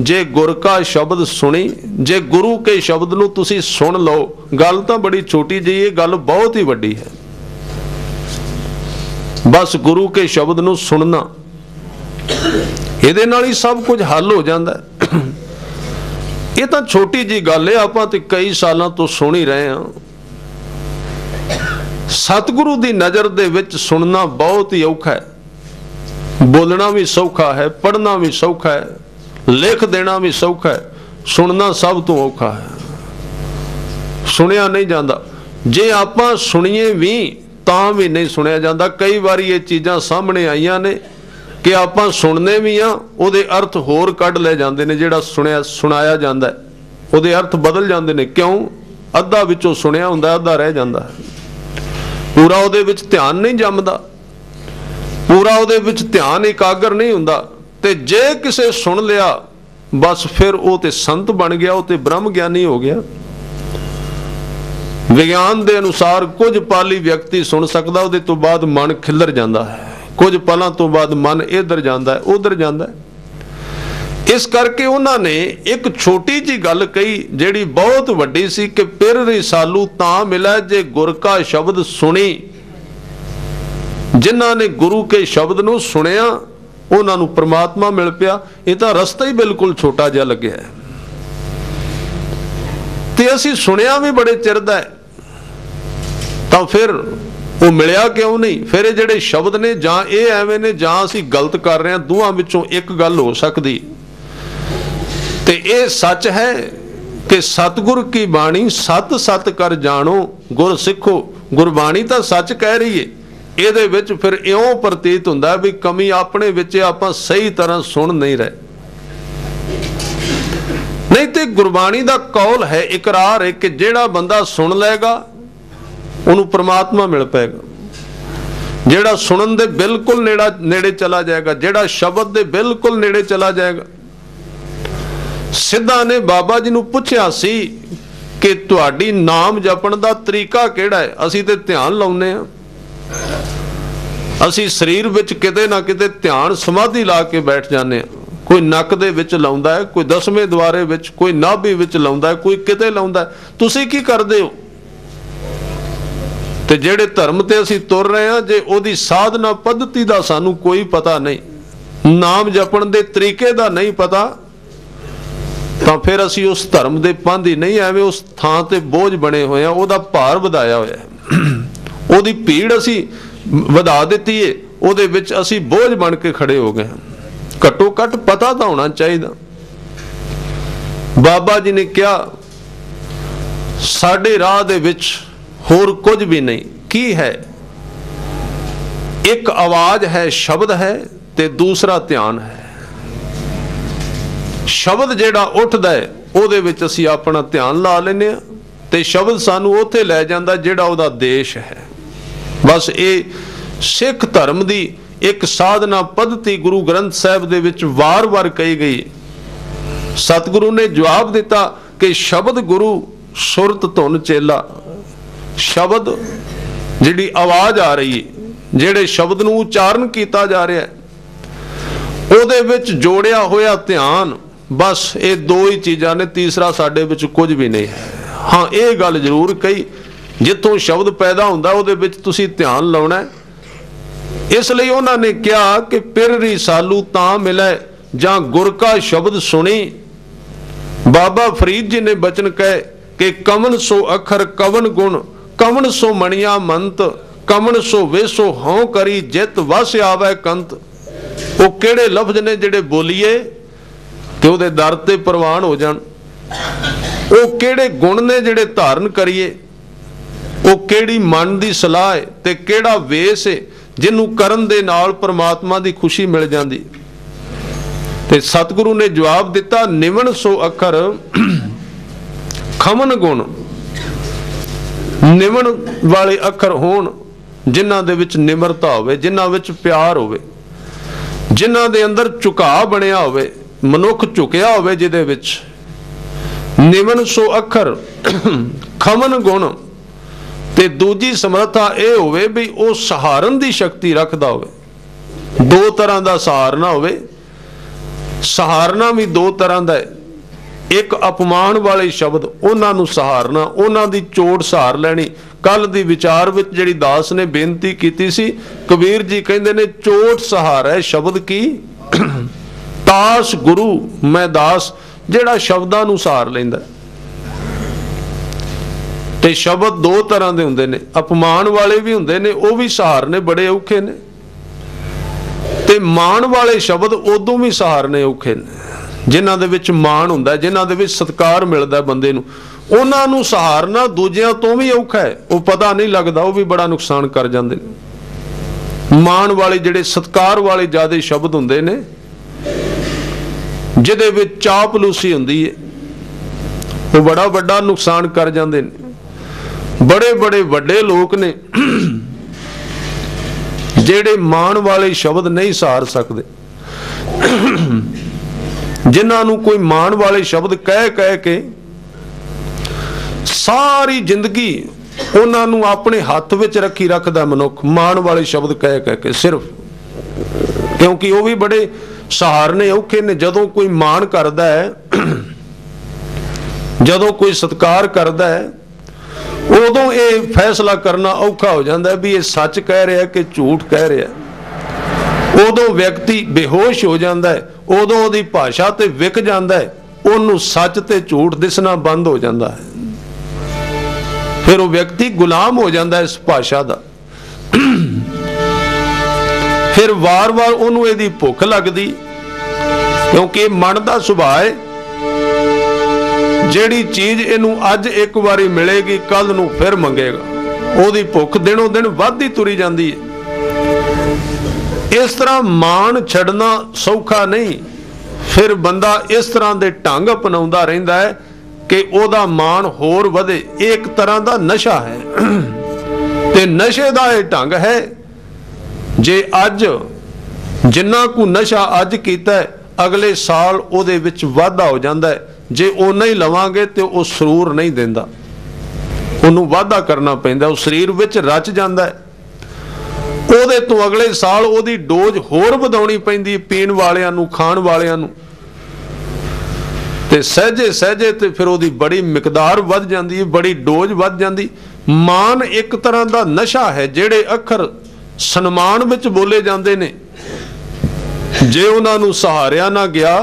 जे गुर का शब्द सुनी। जे गुरु के शब्द नूं तुसी सुन लो, गल तां बड़ी छोटी जी है, गल बहुत ही वड्डी है। बस गुरु के शब्द नूं सुनना, इहदे नाल ही सब कुछ हल हो जाता है। ये तां छोटी जी गल है, आपां ते कई सालों तो सुन ही रहे हैं। सतगुरु दी नज़र दे विच सुनना बहुत ही औखा है। बोलना भी सौखा है, पढ़ना भी सौखा है, लिख देना भी सौखा है, सुनना सब तो औखा है। सुनिया नहीं जाता। जे आपां सुनिए भी तां भी नहीं सुनिया जाता। कई बार ये चीज़ां सामने आईयां ने कि आपां सुनने भी हाँ, उहदे अर्थ होर कढ ले जाते हैं, जिहड़ा सुनिया सुनाया जाता है। ਉਹਦੇ ਅਰਥ ਬਦਲ ਜਾਂਦੇ ਨੇ। ਕਿਉਂ? ਅੱਧਾ ਵਿੱਚੋਂ ਸੁਣਿਆ ਹੁੰਦਾ, ਅੱਧਾ ਰਹਿ ਜਾਂਦਾ, ਪੂਰਾ ਉਹਦੇ ਵਿੱਚ ਧਿਆਨ ਨਹੀਂ ਜੰਮਦਾ, ਪੂਰਾ ਉਹਦੇ ਵਿੱਚ ਧਿਆਨ ਇਕਾਗਰ ਨਹੀਂ ਹੁੰਦਾ। ਤੇ ਜੇ ਕਿਸੇ ਸੁਣ ਲਿਆ ਬਸ ਫਿਰ ਉਹ ਤੇ ਸੰਤ ਬਣ ਗਿਆ, ਉਹ ਤੇ ਬ੍ਰਹਮ ਗਿਆਨੀ ਹੋ ਗਿਆ। ਵਿਗਿਆਨ ਦੇ ਅਨੁਸਾਰ ਕੁਝ ਪਾਲੀ ਵਿਅਕਤੀ ਸੁਣ ਸਕਦਾ, ਉਹਦੇ ਤੋਂ ਬਾਅਦ ਮਨ ਖਿੱਲਰ ਜਾਂਦਾ ਹੈ, ਕੁਝ ਪਲਾਂ ਤੋਂ ਬਾਅਦ ਮਨ ਇੱਧਰ ਜਾਂਦਾ ਹੈ, ਉੱਧਰ ਜਾਂਦਾ ਹੈ। ਇਸ ਕਰਕੇ ਉਹਨਾਂ ਨੇ ਇੱਕ ਛੋਟੀ ਜੀ ਗੱਲ ਕਹੀ ਜਿਹੜੀ ਬਹੁਤ ਵੱਡੀ ਸੀ ਕਿ ਪਿਰ ਰਿਸਾਲੂ ਤਾਂ ਮਿਲੇ ਜੇ ਗੁਰ ਕਾ ਸ਼ਬਦ ਸੁਣੀ। ਜਿਨ੍ਹਾਂ ਨੇ ਗੁਰੂ ਕੇ ਸ਼ਬਦ ਨੂੰ ਸੁਣਿਆ ਉਹਨਾਂ ਨੂੰ ਪ੍ਰਮਾਤਮਾ ਮਿਲ ਪਿਆ। ਇਹ ਤਾਂ ਰਸਤਾ ਹੀ ਬਿਲਕੁਲ ਛੋਟਾ ਜਿਹਾ ਲੱਗਿਆ ਹੈ ਤੇ ਅਸੀਂ ਸੁਣਿਆ ਵੀ ਬੜੇ ਚਿਰ ਦਾ ਹੈ, ਤਾਂ ਫਿਰ ਉਹ ਮਿਲਿਆ ਕਿਉਂ ਨਹੀਂ? ਫਿਰ ਇਹ ਜਿਹੜੇ ਸ਼ਬਦ ਨੇ ਜਾਂ ਇਹ ਐਵੇਂ ਨੇ ਜਾਂ ਅਸੀਂ ਗਲਤ ਕਰ ਰਹੇ ਹਾਂ, ਦੋਹਾਂ ਵਿੱਚੋਂ ਇੱਕ ਗੱਲ ਹੋ ਸਕਦੀ। ਤੇ ਇਹ ਸੱਚ ਹੈ ਕਿ ਸਤਿਗੁਰ ਕੀ ਬਾਣੀ ਸਤ ਸਤ ਕਰ ਜਾਣੋ ਗੁਰ ਸਿੱਖੋ। ਗੁਰਬਾਣੀ ਤਾਂ ਸੱਚ ਕਹਿ ਰਹੀ ਏ, ਇਹਦੇ ਵਿੱਚ ਫਿਰ ਇਉਂ ਪ੍ਰਤੀਤ ਹੁੰਦਾ ਵੀ ਕਮੀ ਆਪਣੇ ਵਿੱਚ, ਆਪਾਂ ਸਹੀ ਤਰ੍ਹਾਂ ਸੁਣ ਨਹੀਂ ਰਹੇ। ਨਹੀਂ ਤੇ ਗੁਰਬਾਣੀ ਦਾ ਕੌਲ ਹੈ, ਇਕਰਾਰ ਹੈ ਕਿ ਜਿਹੜਾ ਬੰਦਾ ਸੁਣ ਲਏਗਾ ਉਹਨੂੰ ਪ੍ਰਮਾਤਮਾ ਮਿਲ ਪਏਗਾ। ਜਿਹੜਾ ਸੁਣਨ ਦੇ ਬਿਲਕੁਲ ਨੇੜੇ ਚਲਾ ਜਾਏਗਾ, ਜਿਹੜਾ ਸ਼ਬਦ ਦੇ ਬਿਲਕੁਲ ਨੇੜੇ ਚਲਾ ਜਾਏਗਾ। ਸਿੱਧਾ ਨੇ ਬਾਬਾ ਜੀ ਨੂੰ ਪੁੱਛਿਆ ਸੀ ਕਿ ਤੁਹਾਡੀ ਨਾਮ ਜਪਣ ਦਾ ਤਰੀਕਾ ਕਿਹੜਾ ਹੈ? ਅਸੀਂ ਤੇ ਧਿਆਨ ਲਾਉਂਦੇ ਹਾਂ, ਅਸੀਂ ਸਰੀਰ ਵਿੱਚ ਕਿਤੇ ਨਾ ਕਿਤੇ ਧਿਆਨ ਸਮਾਧੀ ਲਾ ਕੇ ਬੈਠ ਜਾਂਦੇ ਹਾਂ। ਕੋਈ ਨੱਕ ਦੇ ਵਿੱਚ ਲਾਉਂਦਾ ਹੈ, ਕੋਈ 10ਵੇਂ ਦੁਆਰੇ ਵਿੱਚ, ਕੋਈ ਨਾਭੀ ਵਿੱਚ ਲਾਉਂਦਾ ਹੈ, ਕੋਈ ਕਿਤੇ ਲਾਉਂਦਾ। ਤੁਸੀਂ ਕੀ ਕਰਦੇ ਹੋ? ਤੇ ਜਿਹੜੇ ਧਰਮ ਤੇ ਅਸੀਂ ਤੁਰ ਰਹੇ ਹਾਂ, ਜੇ ਉਹਦੀ ਸਾਧਨਾ ਪੱਧਤੀ ਦਾ ਸਾਨੂੰ ਕੋਈ ਪਤਾ ਨਹੀਂ, ਨਾਮ ਜਪਣ ਦੇ ਤਰੀਕੇ ਦਾ ਨਹੀਂ ਪਤਾ, ਤਾਂ ਫਿਰ ਅਸੀਂ ਉਸ ਧਰਮ ਦੇ ਪੰਧ ਹੀ ਨਹੀਂ, ਐਵੇਂ ਉਸ ਥਾਂ ਤੇ ਬੋਝ ਬਣੇ ਹੋਏ ਆ, ਉਹਦਾ ਭਾਰ ਵਧਾਇਆ ਹੋਇਆ, ਉਹਦੀ ਭੀੜ ਅਸੀਂ ਵਧਾ ਦਿੱਤੀ ਏ, ਉਹਦੇ ਵਿੱਚ ਅਸੀਂ ਬੋਝ ਬਣ ਕੇ ਖੜੇ ਹੋ ਗਏ। ਘੱਟੋ ਘੱਟ ਪਤਾ ਤਾਂ ਹੋਣਾ ਚਾਹੀਦਾ। ਬਾਬਾ ਜੀ ਨੇ ਕਿਹਾ ਸਾਡੇ ਰਾਹ ਦੇ ਵਿੱਚ ਹੋਰ ਕੁਝ ਵੀ ਨਹੀਂ। ਕੀ ਹੈ? ਇੱਕ ਆਵਾਜ਼ ਹੈ, ਸ਼ਬਦ ਹੈ, ਤੇ ਦੂਸਰਾ ਧਿਆਨ ਹੈ। ਸ਼ਬਦ ਜਿਹੜਾ ਉੱਠਦਾ ਹੈ ਉਹਦੇ ਵਿੱਚ ਅਸੀਂ ਆਪਣਾ ਧਿਆਨ ਲਾ ਲੈਂਦੇ ਹਾਂ ਤੇ ਸ਼ਬਦ ਸਾਨੂੰ ਉੱਥੇ ਲੈ ਜਾਂਦਾ ਜਿਹੜਾ ਉਹਦਾ ਦੇਸ਼ ਹੈ। ਬਸ ਇਹ ਸਿੱਖ ਧਰਮ ਦੀ ਇੱਕ ਸਾਧਨਾ ਪੱਧਤੀ ਗੁਰੂ ਗ੍ਰੰਥ ਸਾਹਿਬ ਦੇ ਵਿੱਚ ਵਾਰ-ਵਾਰ ਕਹੀ ਗਈ। ਸਤਿਗੁਰੂ ਨੇ ਜਵਾਬ ਦਿੱਤਾ ਕਿ ਸ਼ਬਦ ਗੁਰੂ ਸੁਰਤ ਧੁਨ ਚੇਲਾ। ਸ਼ਬਦ ਜਿਹੜੀ ਆਵਾਜ਼ ਆ ਰਹੀ ਹੈ, ਜਿਹੜੇ ਸ਼ਬਦ ਨੂੰ ਉਚਾਰਨ ਕੀਤਾ ਜਾ ਰਿਹਾ ਹੈ, ਉਹਦੇ ਵਿੱਚ ਜੋੜਿਆ ਹੋਇਆ ਧਿਆਨ, ਬਸ ਇਹ ਦੋ ਹੀ ਚੀਜ਼ਾਂ ਨੇ, ਤੀਸਰਾ ਸਾਡੇ ਵਿੱਚ ਕੁਝ ਵੀ ਨਹੀਂ ਹੈ। ਹਾਂ, ਇਹ ਗੱਲ ਜ਼ਰੂਰ ਕਹੀ ਜਿੱਥੋਂ ਸ਼ਬਦ ਪੈਦਾ ਹੁੰਦਾ ਉਹਦੇ ਵਿੱਚ ਤੁਸੀਂ ਧਿਆਨ ਲਾਉਣਾ ਹੈ। ਇਸ ਲਈ ਉਹਨਾਂ ਨੇ ਕਿਹਾ ਕਿ ਪਿਰ ਰਿਸਾਲੂ ਤਾਂ ਮਿਲੇ ਜਾਂ ਗੁਰ ਕਾ ਸ਼ਬਦ ਸੁਣੀ। ਬਾਬਾ ਫਰੀਦ ਜੀ ਨੇ ਬਚਨ ਕਹੇ ਕਿ ਕਵਨ ਸੋ ਅੱਖਰ ਕਵਨ ਗੁਣ, ਕਵਨ ਸੋ ਮਣੀਆਂ ਮੰਤ, ਕਵਨ ਸੋ ਵੇਸੋ ਹਉ ਕਰੀ ਜਿਤ ਵਸ ਆਵੇ ਕੰਤ। ਉਹ ਕਿਹੜੇ ਲਫ਼ਜ਼ ਨੇ ਜਿਹੜੇ ਬੋਲੀਏ ਤੇ ਉਹਦੇ ਦਰ ਤੇ ਪ੍ਰਵਾਨ ਹੋ ਜਾਣ? ਉਹ ਕਿਹੜੇ ਗੁਣ ਨੇ ਜਿਹੜੇ ਧਾਰਨ ਕਰੀਏ? ਉਹ ਕਿਹੜੀ ਮਨ ਦੀ ਸਲਾਹ ਹੈ ਤੇ ਕਿਹੜਾ ਵੇਸ ਹੈ ਜਿਹਨੂੰ ਕਰਨ ਦੇ ਨਾਲ ਪ੍ਰਮਾਤਮਾ ਦੀ ਖੁਸ਼ੀ ਮਿਲ ਜਾਂਦੀ? ਤੇ ਸਤਿਗੁਰੂ ਨੇ ਜਵਾਬ ਦਿੱਤਾ, ਨਿਵਣ ਸੋ ਅੱਖਰ ਖਮਨ ਗੁਣ। ਨਿਵਣ ਵਾਲੇ ਅੱਖਰ ਹੋਣ ਜਿਨ੍ਹਾਂ ਦੇ ਵਿੱਚ ਨਿਮਰਤਾ ਹੋਵੇ, ਜਿਨ੍ਹਾਂ ਵਿੱਚ ਪਿਆਰ ਹੋਵੇ, ਜਿਨ੍ਹਾਂ ਦੇ ਅੰਦਰ ਝੁਕਾਅ ਬਣਿਆ ਹੋਵੇ, ਮਨੁੱਖ ਝੁਕਿਆ ਹੋਵੇ ਜਿਹਦੇ ਵਿੱਚ। ਨਿਵਣ ਸੋ ਅੱਖਰ ਖਮਨ ਗੁਣ। ਤੇ ਦੂਜੀ ਸਮਰੱਥਾ ਇਹ ਹੋਵੇ ਵੀ ਉਹ ਸਹਾਰਨ ਦੀ ਸ਼ਕਤੀ ਰੱਖਦਾ ਹੋਵੇ। ਦੋ ਤਰ੍ਹਾਂ ਦਾ ਸਹਾਰਨਾ ਹੋਵੇ। ਸਹਾਰਨਾ ਵੀ ਦੋ ਤਰ੍ਹਾਂ ਦਾ ਹੈ। ਇੱਕ ਅਪਮਾਨ ਵਾਲੇ ਸ਼ਬਦ, ਉਹਨਾਂ ਨੂੰ ਸਹਾਰਨਾ, ਉਹਨਾਂ ਦੀ ਚੋਟ ਸਹਾਰ ਲੈਣੀ। ਕੱਲ ਦੀ ਵਿਚਾਰ ਵਿੱਚ ਜਿਹੜੀ ਦਾਸ ਨੇ ਬੇਨਤੀ ਕੀਤੀ ਸੀ, ਕਬੀਰ ਜੀ ਕਹਿੰਦੇ ਨੇ ਚੋਟ ਸਹਾਰਾ ਸ਼ਬਦ ਕੀ, ਤਾਸ ਗੁਰੂ ਮੈਂ ਦਾਸ, ਜਿਹੜਾ ਸ਼ਬਦਾਂ ਨੂੰ ਸਹਾਰ ਲੈਂਦਾ। ਤੇ ਸ਼ਬਦ ਦੋ ਤਰ੍ਹਾਂ ਦੇ ਹੁੰਦੇ ਨੇ, ਅਪਮਾਨ ਵਾਲੇ ਵੀ ਹੁੰਦੇ ਨੇ, ਉਹ ਵੀ ਸਹਾਰਨੇ ਬੜੇ ਔਖੇ ਨੇ, ਤੇ ਮਾਣ ਵਾਲੇ ਸ਼ਬਦ ਉਦੋਂ ਵੀ ਸਹਾਰਨੇ ਔਖੇ ਨੇ। ਜਿਨ੍ਹਾਂ ਦੇ ਵਿੱਚ ਮਾਣ ਹੁੰਦਾ, ਜਿਨ੍ਹਾਂ ਦੇ ਵਿੱਚ ਸਤਿਕਾਰ ਮਿਲਦਾ ਬੰਦੇ ਨੂੰ, ਉਹਨਾਂ ਨੂੰ ਸਹਾਰਨਾ ਦੂਜਿਆਂ ਤੋਂ ਵੀ ਔਖਾ ਹੈ। ਉਹ ਪਤਾ ਨਹੀਂ ਲੱਗਦਾ, ਉਹ ਵੀ ਬੜਾ ਨੁਕਸਾਨ ਕਰ ਜਾਂਦੇ ਨੇ। ਮਾਣ ਵਾਲੇ ਜਿਹੜੇ ਸਤਿਕਾਰ ਵਾਲੇ ਜ਼ਿਆਦਾ ਸ਼ਬਦ ਹੁੰਦੇ ਨੇ, ਜਿਹਦੇ ਵਿੱਚ ਚਾਪਲੂਸੀ ਹੁੰਦੀ ਹੈ, वो बड़ा बड़ा नुकसान कर जाते हैं। बड़े बड़े वड्डे लोग ने जेड़े मान वाले शब्द नहीं सहार सकते, जिन्होंने कोई मान वाले शब्द कह कह के सारी जिंदगी उन्होंने अपने हाथ विच रखी रखता मनुख, मान वाले शब्द कह कह के सिर्फ, क्योंकि वो भी बड़े सहारने औखे ने। जदों कोई मान करता है, जदों कोई सत्कार करता है, उदों ये फैसला करना औखा हो जाता है भी ये सच कह रहा है कि झूठ कह रहा है। उदों व्यक्ति बेहोश हो जाता है, उदों उहदी भाषा ते विक जाता है, उन्होंने सच ते झूठ दिसना बंद हो जाता है। फिर वो व्यक्ति गुलाम हो जाता है इस भाषा का। फिर वार वार उन्होंने इहदी भुख लगती, क्योंकि मन का सुभाव है जिहड़ी चीज इनू अज एक बारी मिलेगी कल नू फिर मंगेगा, ओदी भुख दिनों दिन वधदी तुरी जाती है। इस तरह मान छड़ना सौखा नहीं। फिर बंदा इस तरह के ढंग अपनाउंदा रहिंदा है कि ओदा मान होर वधे। एक तरह का नशा है, ते नशे का यह ढंग है जे अज जिन्ना को नशा अज कीता है अगले साल उहदे विच वाधा हो जाता है। जे ओना ही लवांगे तो वह सरूर नहीं देंदा, उन्होंने वाधा करना पैंदा, उस शरीर विच रच जाता है। उहदे तो अगले साल उहदी डोज होर वधाउणी पैंदी पीण वालियां नूं, खाण वालियां नूं, ते सहजे सहजे ते फिर उहदी बड़ी मिकदार वध जाती है, बड़ी डोज वध जाती। मान एक तरह का नशा है। जेड़े अखर सन्मान विच बोले जाते ने, जे उन्होंने सहारिया ना गया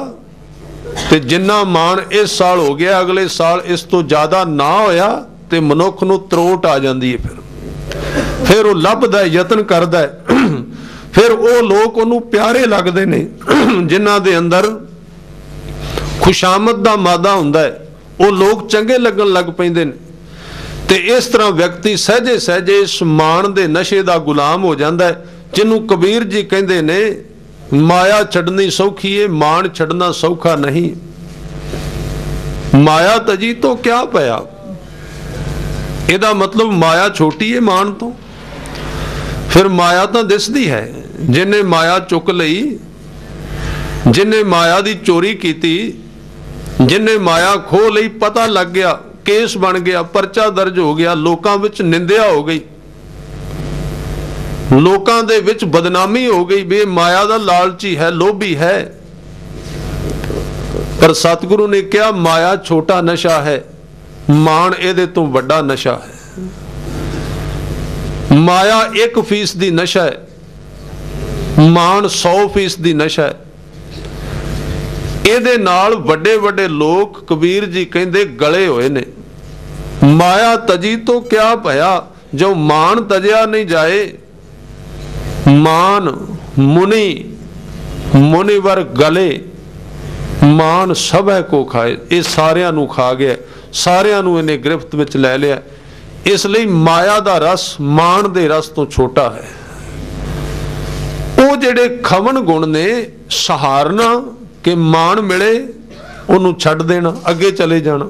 ते जिन्ना मान इस साल हो गया अगले साल इस तो ज्यादा ना होया ते मनुख नूं त्रोट आ जाती है। फिर वो लभदा है, यतन करदा है। फिर वो लोग उन्होंने प्यारे लगते ने जिन्हां दे अंदर खुशामद दा मादा हुंदा है, वो लोग चंगे लगन लग पैंदे ने। ते इस तरह व्यक्ति सहजे सहजे इस मान दे नशे दा गुलाम हो जाता है, जिन्हों कबीर जी कहते ने माया छड़नी सौखी है, मान छड़ना सौखा नहीं। माया तजी तो क्या पाया, इहदा मतलब माया छोटी है मान तो। फिर माया तो दिसदी है, जिन्हें माया चुक लई, जिन्हें माया दी चोरी की, जिन्हें माया खो लई, पता लग गया, केस बन गया, परचा दर्ज हो गया, लोकां विच निंदिया हो गई, लोकां दे विच बदनामी हो गई भी माया दा लालची है, लोभी है। पर सतगुरु ने कहा माया छोटा नशा है, मान इहदे तो वड्डा नशा है। माया 1% नशा है, मान 100% नशा है। ਇਹਦੇ ਨਾਲ ਵੱਡੇ ਵੱਡੇ ਲੋਕ कबीर जी कहते गले होए ने। माया तजी तो क्या भया, जो मान तजया नहीं जाए। मान मुनि मुनिवर गले, मान सब है को खाए, ये सारियां नू खा गया, सारियां नू इन्हें गिरफ्त विच लै लिया। इसलिए माया दा रस मान दे रस तो छोटा है। वो जेड़े खवन गुण ने सहारना कि मान मिले उन्होंने छड्ड देना, अगे चले जाना।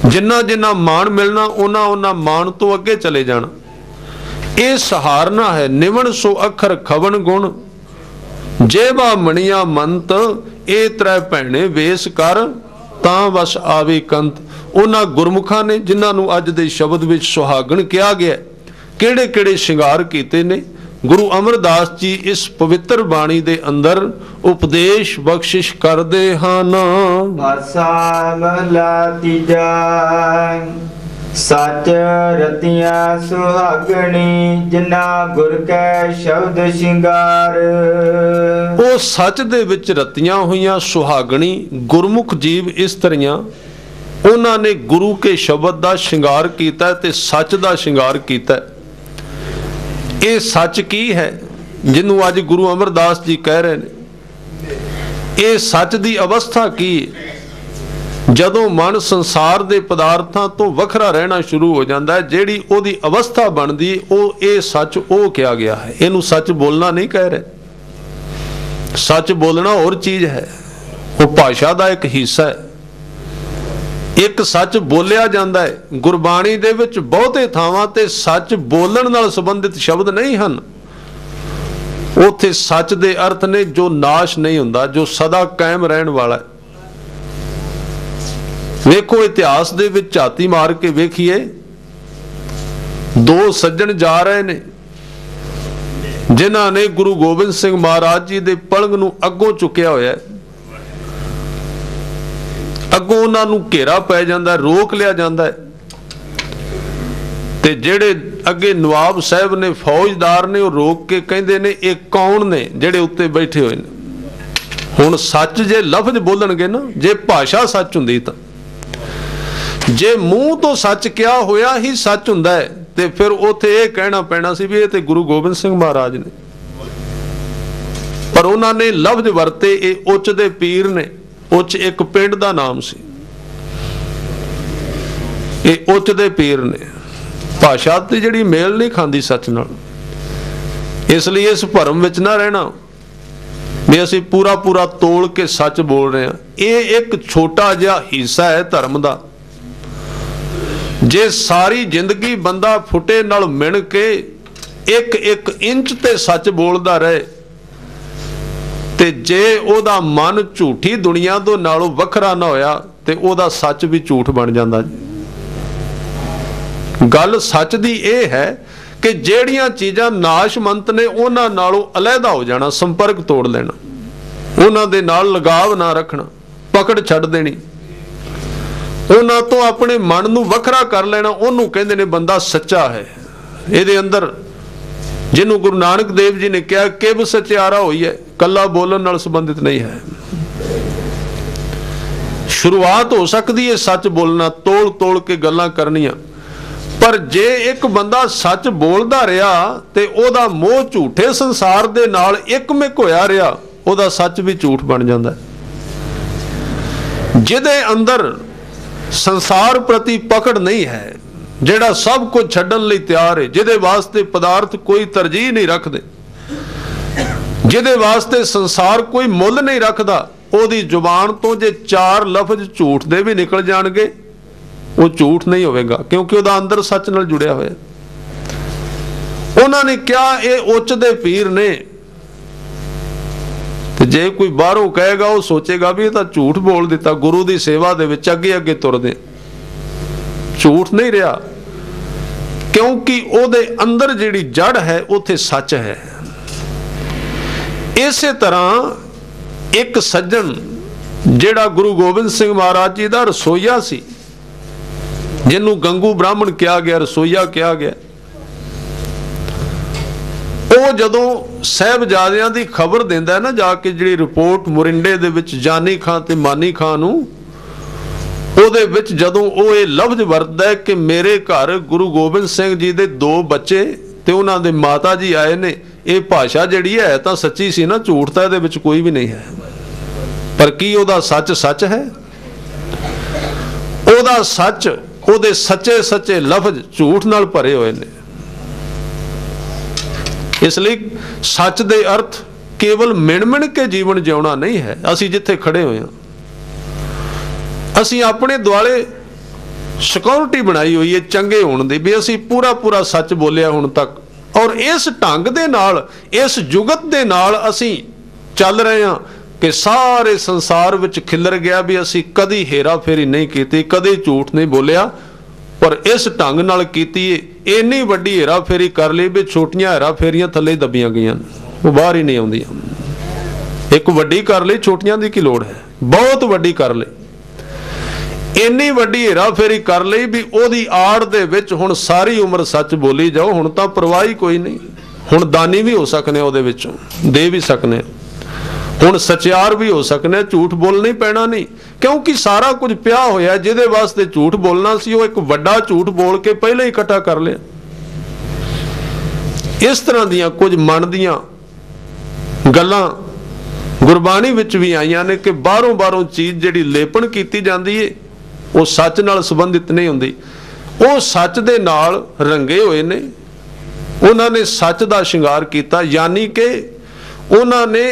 जिन्ना जिन्ना मान मिलना उन्ना उन्ना मान तो अगे चले जाना। ये सहारना है। निवण सो अखर खवन गुण, जेबा मणिया मंत, ए त्रै भैणे वेस कर, तां वस आवे कंत। उन्हां गुरमुखां ने जिन्हां नूं अज दे शब्द विच सुहागण कहा गया, किहड़े किहड़े शिंगार कीते ने। गुरु अमरदास जी इस पवित्र बाणी दे अंदर उपदेश बख्शिश करदे हन। भाषा महला तीजा, सच रतियां सुहागणी, जिन्ना गुर कै शब्द शिंगार। वो सच दे विच रतियां हुईयां सुहागणी गुरमुख जीव इस्त्रियां, उन्होंने गुरु के शब्द का शिंगार किया ते सच का शिंगार किया। ये सच की है जिन्हों अज गुरु अमरदास जी कह रहे हैं। ये सच की अवस्था की, जदों मन संसार के पदार्थों तो वखरा रहना शुरू हो जाता है, जेड़ी ओदी अवस्था बनती है, ये सच वो कहा गया है। इनू सच बोलना नहीं कह रहे। सच बोलना और चीज है, वो भाषा का एक हिस्सा है। ਇੱਕ ਸੱਚ ਬੋਲਿਆ ਜਾਂਦਾ ਹੈ। ਗੁਰਬਾਣੀ ਦੇ ਵਿੱਚ ਬਹੁਤੇ ਥਾਵਾਂ ਤੇ ਸੱਚ ਬੋਲਣ ਨਾਲ ਸੰਬੰਧਿਤ ਸ਼ਬਦ ਨਹੀਂ ਹਨ। ਉੱਥੇ ਸੱਚ ਦੇ ਅਰਥ ਨੇ ਜੋ ਨਾਸ਼ ਨਹੀਂ ਹੁੰਦਾ, ਜੋ ਸਦਾ ਕਾਇਮ ਰਹਿਣ ਵਾਲਾ ਹੈ। ਵੇਖੋ ਇਤਿਹਾਸ ਦੇ ਵਿੱਚ ਝਾਤੀ ਮਾਰ ਕੇ ਵੇਖੀਏ, ਦੋ ਸੱਜਣ ਜਾ ਰਹੇ ਨੇ ਜਿਨ੍ਹਾਂ ਨੇ ਗੁਰੂ ਗੋਬਿੰਦ ਸਿੰਘ ਮਹਾਰਾਜ ਜੀ ਦੇ ਪਲੰਗ ਨੂੰ ਅੱਗੋਂ ਚੁੱਕਿਆ ਹੋਇਆ ਹੈ। ਅੱਗੋਂ ਉਹਨਾਂ ਨੂੰ ਘੇਰਾ ਪੈ ਜਾਂਦਾ, ਰੋਕ ਲਿਆ ਜਾਂਦਾ ਹੈ ਤੇ ਜਿਹੜੇ ਅੱਗੇ ਨਵਾਬ ਸਾਹਿਬ ਨੇ, ਫੌਜਦਾਰ ਨੇ, ਉਹ ਰੋਕ ਕੇ ਕਹਿੰਦੇ ਨੇ ਇਹ ਕੌਣ ਨੇ ਜਿਹੜੇ ਉੱਤੇ ਬੈਠੇ ਹੋਏ ਨੇ। ਹੁਣ ਸੱਚ ਜੇ ਲਫ਼ਜ਼ ਬੋਲਣਗੇ ਨਾ, ਜੇ ਭਾਸ਼ਾ ਸੱਚ ਹੁੰਦੀ ਤਾਂ, ਜੇ ਮੂੰਹ ਤੋਂ ਸੱਚ ਕਿਹਾ ਹੋਇਆ ਹੀ ਸੱਚ ਹੁੰਦਾ ਹੈ ਤੇ ਫਿਰ ਉੱਥੇ ਇਹ ਕਹਿਣਾ ਪੈਣਾ ਸੀ ਵੀ ਇਹ ਤੇ ਗੁਰੂ ਗੋਬਿੰਦ ਸਿੰਘ ਮਹਾਰਾਜ ਨੇ। ਪਰ ਉਹਨਾਂ ਨੇ ਲਫ਼ਜ਼ ਵਰਤੇ, ਇਹ ਉੱਚ ਦੇ ਪੀਰ ਨੇ। ਉੱਚ ਇੱਕ ਪਿੰਡ ਦਾ ਨਾਮ ਸੀ, ਇਹ ਉੱਚ ਦੇ ਪੀਰ ਨੇ। ਭਾਸ਼ਾ ਤੇ ਜਿਹੜੀ ਮੇਲ ਨਹੀਂ ਖਾਂਦੀ ਸੱਚ ਨਾਲ, ਇਸ ਲਈ ਇਸ ਭਰਮ ਵਿੱਚ ਨਾ ਰਹਿਣਾ ਵੀ ਅਸੀਂ ਪੂਰਾ ਪੂਰਾ ਤੋਲ ਕੇ ਸੱਚ ਬੋਲ ਰਹੇ ਹਾਂ। ਇਹ ਇੱਕ ਛੋਟਾ ਜਿਹਾ ਹਿੱਸਾ ਹੈ ਧਰਮ ਦਾ। ਜੇ ਸਾਰੀ ਜ਼ਿੰਦਗੀ ਬੰਦਾ ਫੁੱਟੇ ਨਾਲ ਮਿਣ ਕੇ ਇੱਕ ਇੱਕ ਇੰਚ ਤੇ ਸੱਚ ਬੋਲਦਾ ਰਹੇ ਤੇ ਜੇ ਉਹਦਾ ਮਨ ਝੂਠੀ ਦੁਨੀਆ ਤੋਂ ਨਾਲੋਂ ਵੱਖਰਾ ਨਾ ਹੋਇਆ ਤੇ ਉਹਦਾ ਸੱਚ ਵੀ ਝੂਠ ਬਣ ਜਾਂਦਾ। ਗੱਲ ਸੱਚ ਦੀ ਇਹ ਹੈ ਕਿ ਜਿਹੜੀਆਂ ਚੀਜ਼ਾਂ ਨਾਸ਼ਮੰਤ ਨੇ ਉਹਨਾਂ ਨਾਲੋਂ ਅਲੱਗਾ ਹੋ ਜਾਣਾ, ਸੰਪਰਕ ਤੋੜ ਲੈਣਾ, ਉਹਨਾਂ ਦੇ ਨਾਲ ਲਗਾਵ ਨਾ ਰੱਖਣਾ, ਪਕੜ ਛੱਡ ਦੇਣੀ, ਉਹਨਾਂ ਤੋਂ ਆਪਣੇ ਮਨ ਨੂੰ ਵੱਖਰਾ ਕਰ ਲੈਣਾ। ਉਹਨੂੰ ਕਹਿੰਦੇ ਨੇ ਬੰਦਾ ਸੱਚਾ ਹੈ। ਇਹਦੇ ਅੰਦਰ ਜਿਹਨੂੰ ਗੁਰੂ ਨਾਨਕ ਦੇਵ ਜੀ ਨੇ ਕਿਹਾ ਕਿਵ ਸਚਿਆਰਾ ਹੋਈ ਹੈ, ਕੱਲਾ ਬੋਲਣ ਨਾਲ ਸੰਬੰਧਿਤ ਨਹੀਂ ਹੈ। ਸ਼ੁਰੂਆਤ ਹੋ ਸਕਦੀ ਹੈ ਸੱਚ ਬੋਲਣਾ, ਤੋਲ ਤੋਲ ਕੇ ਗੱਲਾਂ ਕਰਨੀਆਂ, ਪਰ ਜੇ ਇੱਕ ਬੰਦਾ ਸੱਚ ਬੋਲਦਾ ਰਿਹਾ ਤੇ ਉਹਦਾ ਮੋਹ ਝੂਠੇ ਸੰਸਾਰ ਦੇ ਨਾਲ ਇੱਕਮਿਕ ਹੋਇਆ ਰਿਹਾ, ਉਹਦਾ ਸੱਚ ਵੀ ਝੂਠ ਬਣ ਜਾਂਦਾ। ਜਿਹਦੇ ਅੰਦਰ ਸੰਸਾਰ ਪ੍ਰਤੀ ਪਕੜ ਨਹੀਂ ਹੈ, ਜਿਹੜਾ ਸਭ ਕੁਝ ਛੱਡਣ ਲਈ ਤਿਆਰ ਹੈ, ਜਿਹਦੇ ਵਾਸਤੇ ਪਦਾਰਥ ਕੋਈ ਤਰਜੀਹ ਨਹੀਂ ਰੱਖਦੇ, ਜਿਹਦੇ ਵਾਸਤੇ ਸੰਸਾਰ ਕੋਈ ਮੁੱਲ ਨਹੀਂ ਰੱਖਦਾ, ਉਹਦੀ ਜ਼ੁਬਾਨ ਤੋਂ ਜੇ ਚਾਰ ਲਫ਼ਜ਼ ਝੂਠ ਦੇ ਵੀ ਨਿਕਲ ਜਾਣਗੇ ਉਹ ਝੂਠ ਨਹੀਂ ਹੋਵੇਗਾ, ਕਿਉਂਕਿ ਉਹਦਾ ਅੰਦਰ ਸੱਚ ਨਾਲ ਜੁੜਿਆ ਹੋਇਆ। ਉਹਨਾਂ ਨੇ ਕਿਹਾ ਇਹ ਉੱਚ ਦੇ ਪੀਰ ਨੇ, ਤੇ ਜੇ ਕੋਈ ਬਾਹਰੋਂ ਕਹੇਗਾ ਉਹ ਸੋਚੇਗਾ ਵੀ ਇਹ ਤਾਂ ਝੂਠ ਬੋਲ ਦਿੱਤਾ। ਗੁਰੂ ਦੀ ਸੇਵਾ ਦੇ ਵਿੱਚ ਅੱਗੇ ਅੱਗੇ ਤੁਰਦੇ, ਝੂਠ ਨਹੀਂ ਰਿਹਾ, ਕਿਉਂਕਿ ਉਹਦੇ ਅੰਦਰ ਜਿਹੜੀ ਜੜ ਹੈ ਉੱਥੇ ਸੱਚ ਹੈ। ਇਸੇ ਤਰ੍ਹਾਂ ਇੱਕ ਸੱਜਣ ਜਿਹੜਾ ਗੁਰੂ ਗੋਬਿੰਦ ਸਿੰਘ ਮਹਾਰਾਜ ਜੀ ਦਾ ਰਸੋਈਆ ਸੀ, ਜਿਹਨੂੰ ਗੰਗੂ ਬ੍ਰਾਹਮਣ ਕਿਹਾ ਗਿਆ, ਰਸੋਈਆ ਕਿਹਾ ਗਿਆ, ਉਹ ਜਦੋਂ ਸਾਹਿਬਜ਼ਾਦਿਆਂ ਦੀ ਖਬਰ ਦਿੰਦਾ ਨਾ, ਜਾ ਕੇ ਜਿਹੜੀ ਰਿਪੋਰਟ ਮੁਰਿੰਡੇ ਦੇ ਵਿੱਚ ਜਾਨੀ ਖਾਂ ਤੇ ਮਾਨੀ ਖਾਂ ਨੂੰ, ਉਹਦੇ ਵਿੱਚ ਜਦੋਂ ਉਹ ਇਹ ਲਫ਼ਜ਼ ਵਰਤਦਾ ਕਿ ਮੇਰੇ ਘਰ ਗੁਰੂ ਗੋਬਿੰਦ ਸਿੰਘ ਜੀ ਦੇ 2 ਬੱਚੇ ਤੇ ਉਹਨਾਂ ਦੇ ਮਾਤਾ ਜੀ ਆਏ ਨੇ, ਇਹ ਭਾਸ਼ਾ ਜਿਹੜੀ ਹੈ ਤਾਂ ਸੱਚੀ ਸੀ ਨਾ, ਝੂਠ ਤਾਂ ਇਹਦੇ ਵਿੱਚ ਕੋਈ ਵੀ ਨਹੀਂ ਹੈ। ਪਰ ਕੀ ਉਹਦਾ ਸੱਚ ਸੱਚ ਹੈ? ਉਹਦਾ ਸੱਚ, ਉਹਦੇ ਸੱਚੇ ਸੱਚੇ ਲਫ਼ਜ਼ ਝੂਠ ਨਾਲ ਭਰੇ ਹੋਏ ਨੇ। ਇਸ ਲਈ ਸੱਚ ਦੇ ਅਰਥ ਕੇਵਲ ਮਿਣ ਕੇ ਜੀਵਨ ਜਿਉਣਾ ਨਹੀਂ ਹੈ। ਅਸੀਂ ਜਿੱਥੇ ਖੜੇ ਹੋਏ ਹਾਂ, ਅਸੀਂ ਆਪਣੇ ਦੁਆਲੇ ਸਿਕਿਉਰਿਟੀ ਬਣਾਈ ਹੋਈ ਹੈ ਚੰਗੇ ਹੋਣ ਦੀ, ਵੀ ਅਸੀਂ ਪੂਰਾ ਪੂਰਾ ਸੱਚ ਬੋਲਿਆ ਹੁਣ ਤੱਕ, ਔਰ ਇਸ ਢੰਗ ਦੇ ਨਾਲ, ਇਸ ਜੁਗਤ ਦੇ ਨਾਲ ਅਸੀਂ ਚੱਲ ਰਹੇ ਹਾਂ ਕਿ ਸਾਰੇ ਸੰਸਾਰ ਵਿੱਚ ਖਿਲਰ ਗਿਆ ਵੀ ਅਸੀਂ ਕਦੀ ਹੇਰਾ ਫੇਰੀ ਨਹੀਂ ਕੀਤੀ, ਕਦੇ ਝੂਠ ਨਹੀਂ ਬੋਲਿਆ, ਪਰ ਇਸ ਢੰਗ ਨਾਲ ਕੀਤੀ ਏ। ਇੰਨੀ ਵੱਡੀ ਹੇਰਾ ਫੇਰੀ ਕਰ ਲਈ ਵੀ ਛੋਟੀਆਂ ਹੇਰਾ ਫੇਰੀਆਂ ਥੱਲੇ ਦੱਬੀਆਂ ਗਈਆਂ, ਉਹ ਬਾਹਰ ਹੀ ਨਹੀਂ ਆਉਂਦੀਆਂ। ਇੱਕ ਵੱਡੀ ਕਰ ਲਈ, ਛੋਟੀਆਂ ਦੀ ਕੀ ਲੋੜ ਹੈ? ਬਹੁਤ ਵੱਡੀ ਕਰ ਲਈ, ਇੰਨੀ ਵੱਡੀ ਹੇਰਾ ਫੇਰੀ ਕਰ ਲਈ ਵੀ ਉਹਦੀ ਆੜ ਦੇ ਵਿੱਚ ਹੁਣ ਸਾਰੀ ਉਮਰ ਸੱਚ ਬੋਲੀ ਜਾਓ। ਹੁਣ ਤਾਂ ਪਰਵਾਹ ਹੀ ਕੋਈ ਨਹੀਂ, ਹੁਣ ਦਾਨੀ ਵੀ ਹੋ ਸਕਨੇ, ਉਹਦੇ ਵਿੱਚੋਂ ਦੇ ਵੀ ਸਕਨੇ, ਹੁਣ ਸਚਿਆਰ ਵੀ ਹੋ ਸਕਨੇ, ਝੂਠ ਬੋਲਣਾ ਹੀ ਪੈਣਾ ਨਹੀਂ, ਕਿਉਂਕਿ ਸਾਰਾ ਕੁਝ ਪਿਆ ਹੋਇਆ। ਜਿਹਦੇ ਵਾਸਤੇ ਝੂਠ ਬੋਲਣਾ ਸੀ ਉਹ ਇੱਕ ਵੱਡਾ ਝੂਠ ਬੋਲ ਕੇ ਪਹਿਲਾਂ ਹੀ ਇਕੱਠਾ ਕਰ ਲਿਆ। ਇਸ ਤਰ੍ਹਾਂ ਦੀਆਂ ਕੁਝ ਮਨ ਦੀਆਂ ਗੱਲਾਂ ਗੁਰਬਾਣੀ ਵਿੱਚ ਵੀ ਆਈਆਂ ਨੇ ਕਿ ਬਾਹਰੋਂ ਚੀਜ਼ ਜਿਹੜੀ ਲੇਪਣ ਕੀਤੀ ਜਾਂਦੀ ਏ ਉਹ ਸੱਚ ਨਾਲ ਸੰਬੰਧਿਤ ਨਹੀਂ ਹੁੰਦੀ। ਉਹ ਸੱਚ ਦੇ ਨਾਲ ਰੰਗੇ ਹੋਏ ਨੇ, ਉਹਨਾਂ ਨੇ ਸੱਚ ਦਾ ਸ਼ਿੰਗਾਰ ਕੀਤਾ, ਯਾਨੀ ਕਿ ਉਹਨਾਂ ਨੇ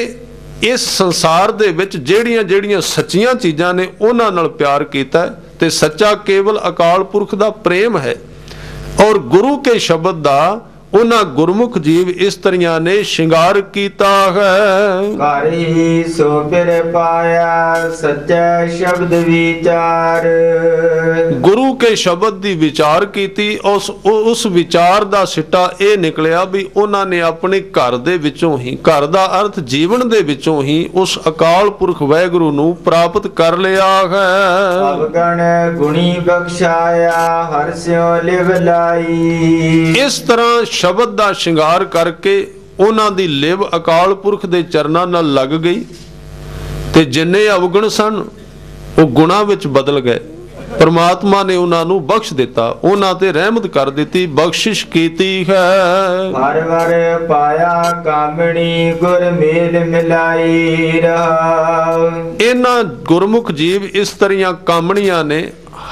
ਇਸ ਸੰਸਾਰ ਦੇ ਵਿੱਚ ਜਿਹੜੀਆਂ ਸੱਚੀਆਂ ਚੀਜ਼ਾਂ ਨੇ ਉਹਨਾਂ ਨਾਲ ਪਿਆਰ ਕੀਤਾ ਤੇ ਸੱਚਾ ਕੇਵਲ ਅਕਾਲ ਪੁਰਖ ਦਾ ਪ੍ਰੇਮ ਹੈ। ਔਰ ਗੁਰੂ ਕੇ ਸ਼ਬਦ ਦਾ ਉਹਨਾਂ ਗੁਰਮੁਖ ਜੀਵ ਇਸਤਰੀਆਂ ਨੇ ਸ਼ਿੰਗਾਰ ਕੀਤਾ ਹੈ। ਘਰ ਹੀ ਸੋ ਪਿਰ ਪਾਇਆ ਸੱਚਾ ਸ਼ਬਦ ਵਿਚਾਰ। ਗੁਰੂ ਕੇ ਸ਼ਬਦ ਦੀ ਵਿਚਾਰ ਕੀਤੀ, ਉਸ ਵਿਚਾਰ ਦਾ ਸਿੱਟਾ ਇਹ ਨਿਕਲਿਆ ਵੀ ਉਹਨਾਂ ਨੇ ਆਪਣੇ ਘਰ ਦੇ ਵਿੱਚੋਂ ਹੀ, ਘਰ ਦਾ ਅਰਥ ਜੀਵਨ ਦੇ ਵਿੱਚੋਂ ਹੀ ਉਸ ਅਕਾਲ ਪੁਰਖ ਵਾਹਿਗੁਰੂ ਨੂੰ ਪ੍ਰਾਪਤ ਕਰ ਲਿਆ ਹੈ। ਅਵਗਣ ਗੁਣੀ ਬਖਸ਼ਾਇਆ ਹਰਿ ਸਿਉ ਲਿਵ ਲਾਈ। ਇਸ ਤਰ੍ਹਾਂ ਸ਼ਬਦ ਦਾ ਸ਼ਿੰਗਾਰ ਕਰਕੇ ਉਹਨਾਂ ਦੀ ਲਿਵ ਅਕਾਲ ਪੁਰਖ ਦੇ ਚਰਨਾਂ ਨਾਲ ਲੱਗ ਗਈ ਤੇ ਜਿੰਨੇ ਅਵਗੁਣ ਸਨ ਉਹ ਗੁਣਾਂ ਵਿੱਚ ਬਦਲ ਗਏ। ਪਰਮਾਤਮਾ ਨੇ ਉਹਨਾਂ ਨੂੰ ਬਖਸ਼ ਦਿੱਤਾ, ਉਹਨਾਂ ਤੇ ਰਹਿਮਤ ਕਰ ਦਿੱਤੀ, ਬਖਸ਼ਿਸ਼ ਕੀਤੀ ਹੈ। ਹਰ ਵਰ ਪਾਇਆ ਕਾਮਣੀ ਗੁਰ ਮੇਲ ਮਿਲਾਈ ਰਹਾ। ਇਹਨਾਂ ਗੁਰਮੁਖ ਜੀਵ ਇਸਤਰੀਆਂ ਕਾਮਣੀਆਂ ਨੇ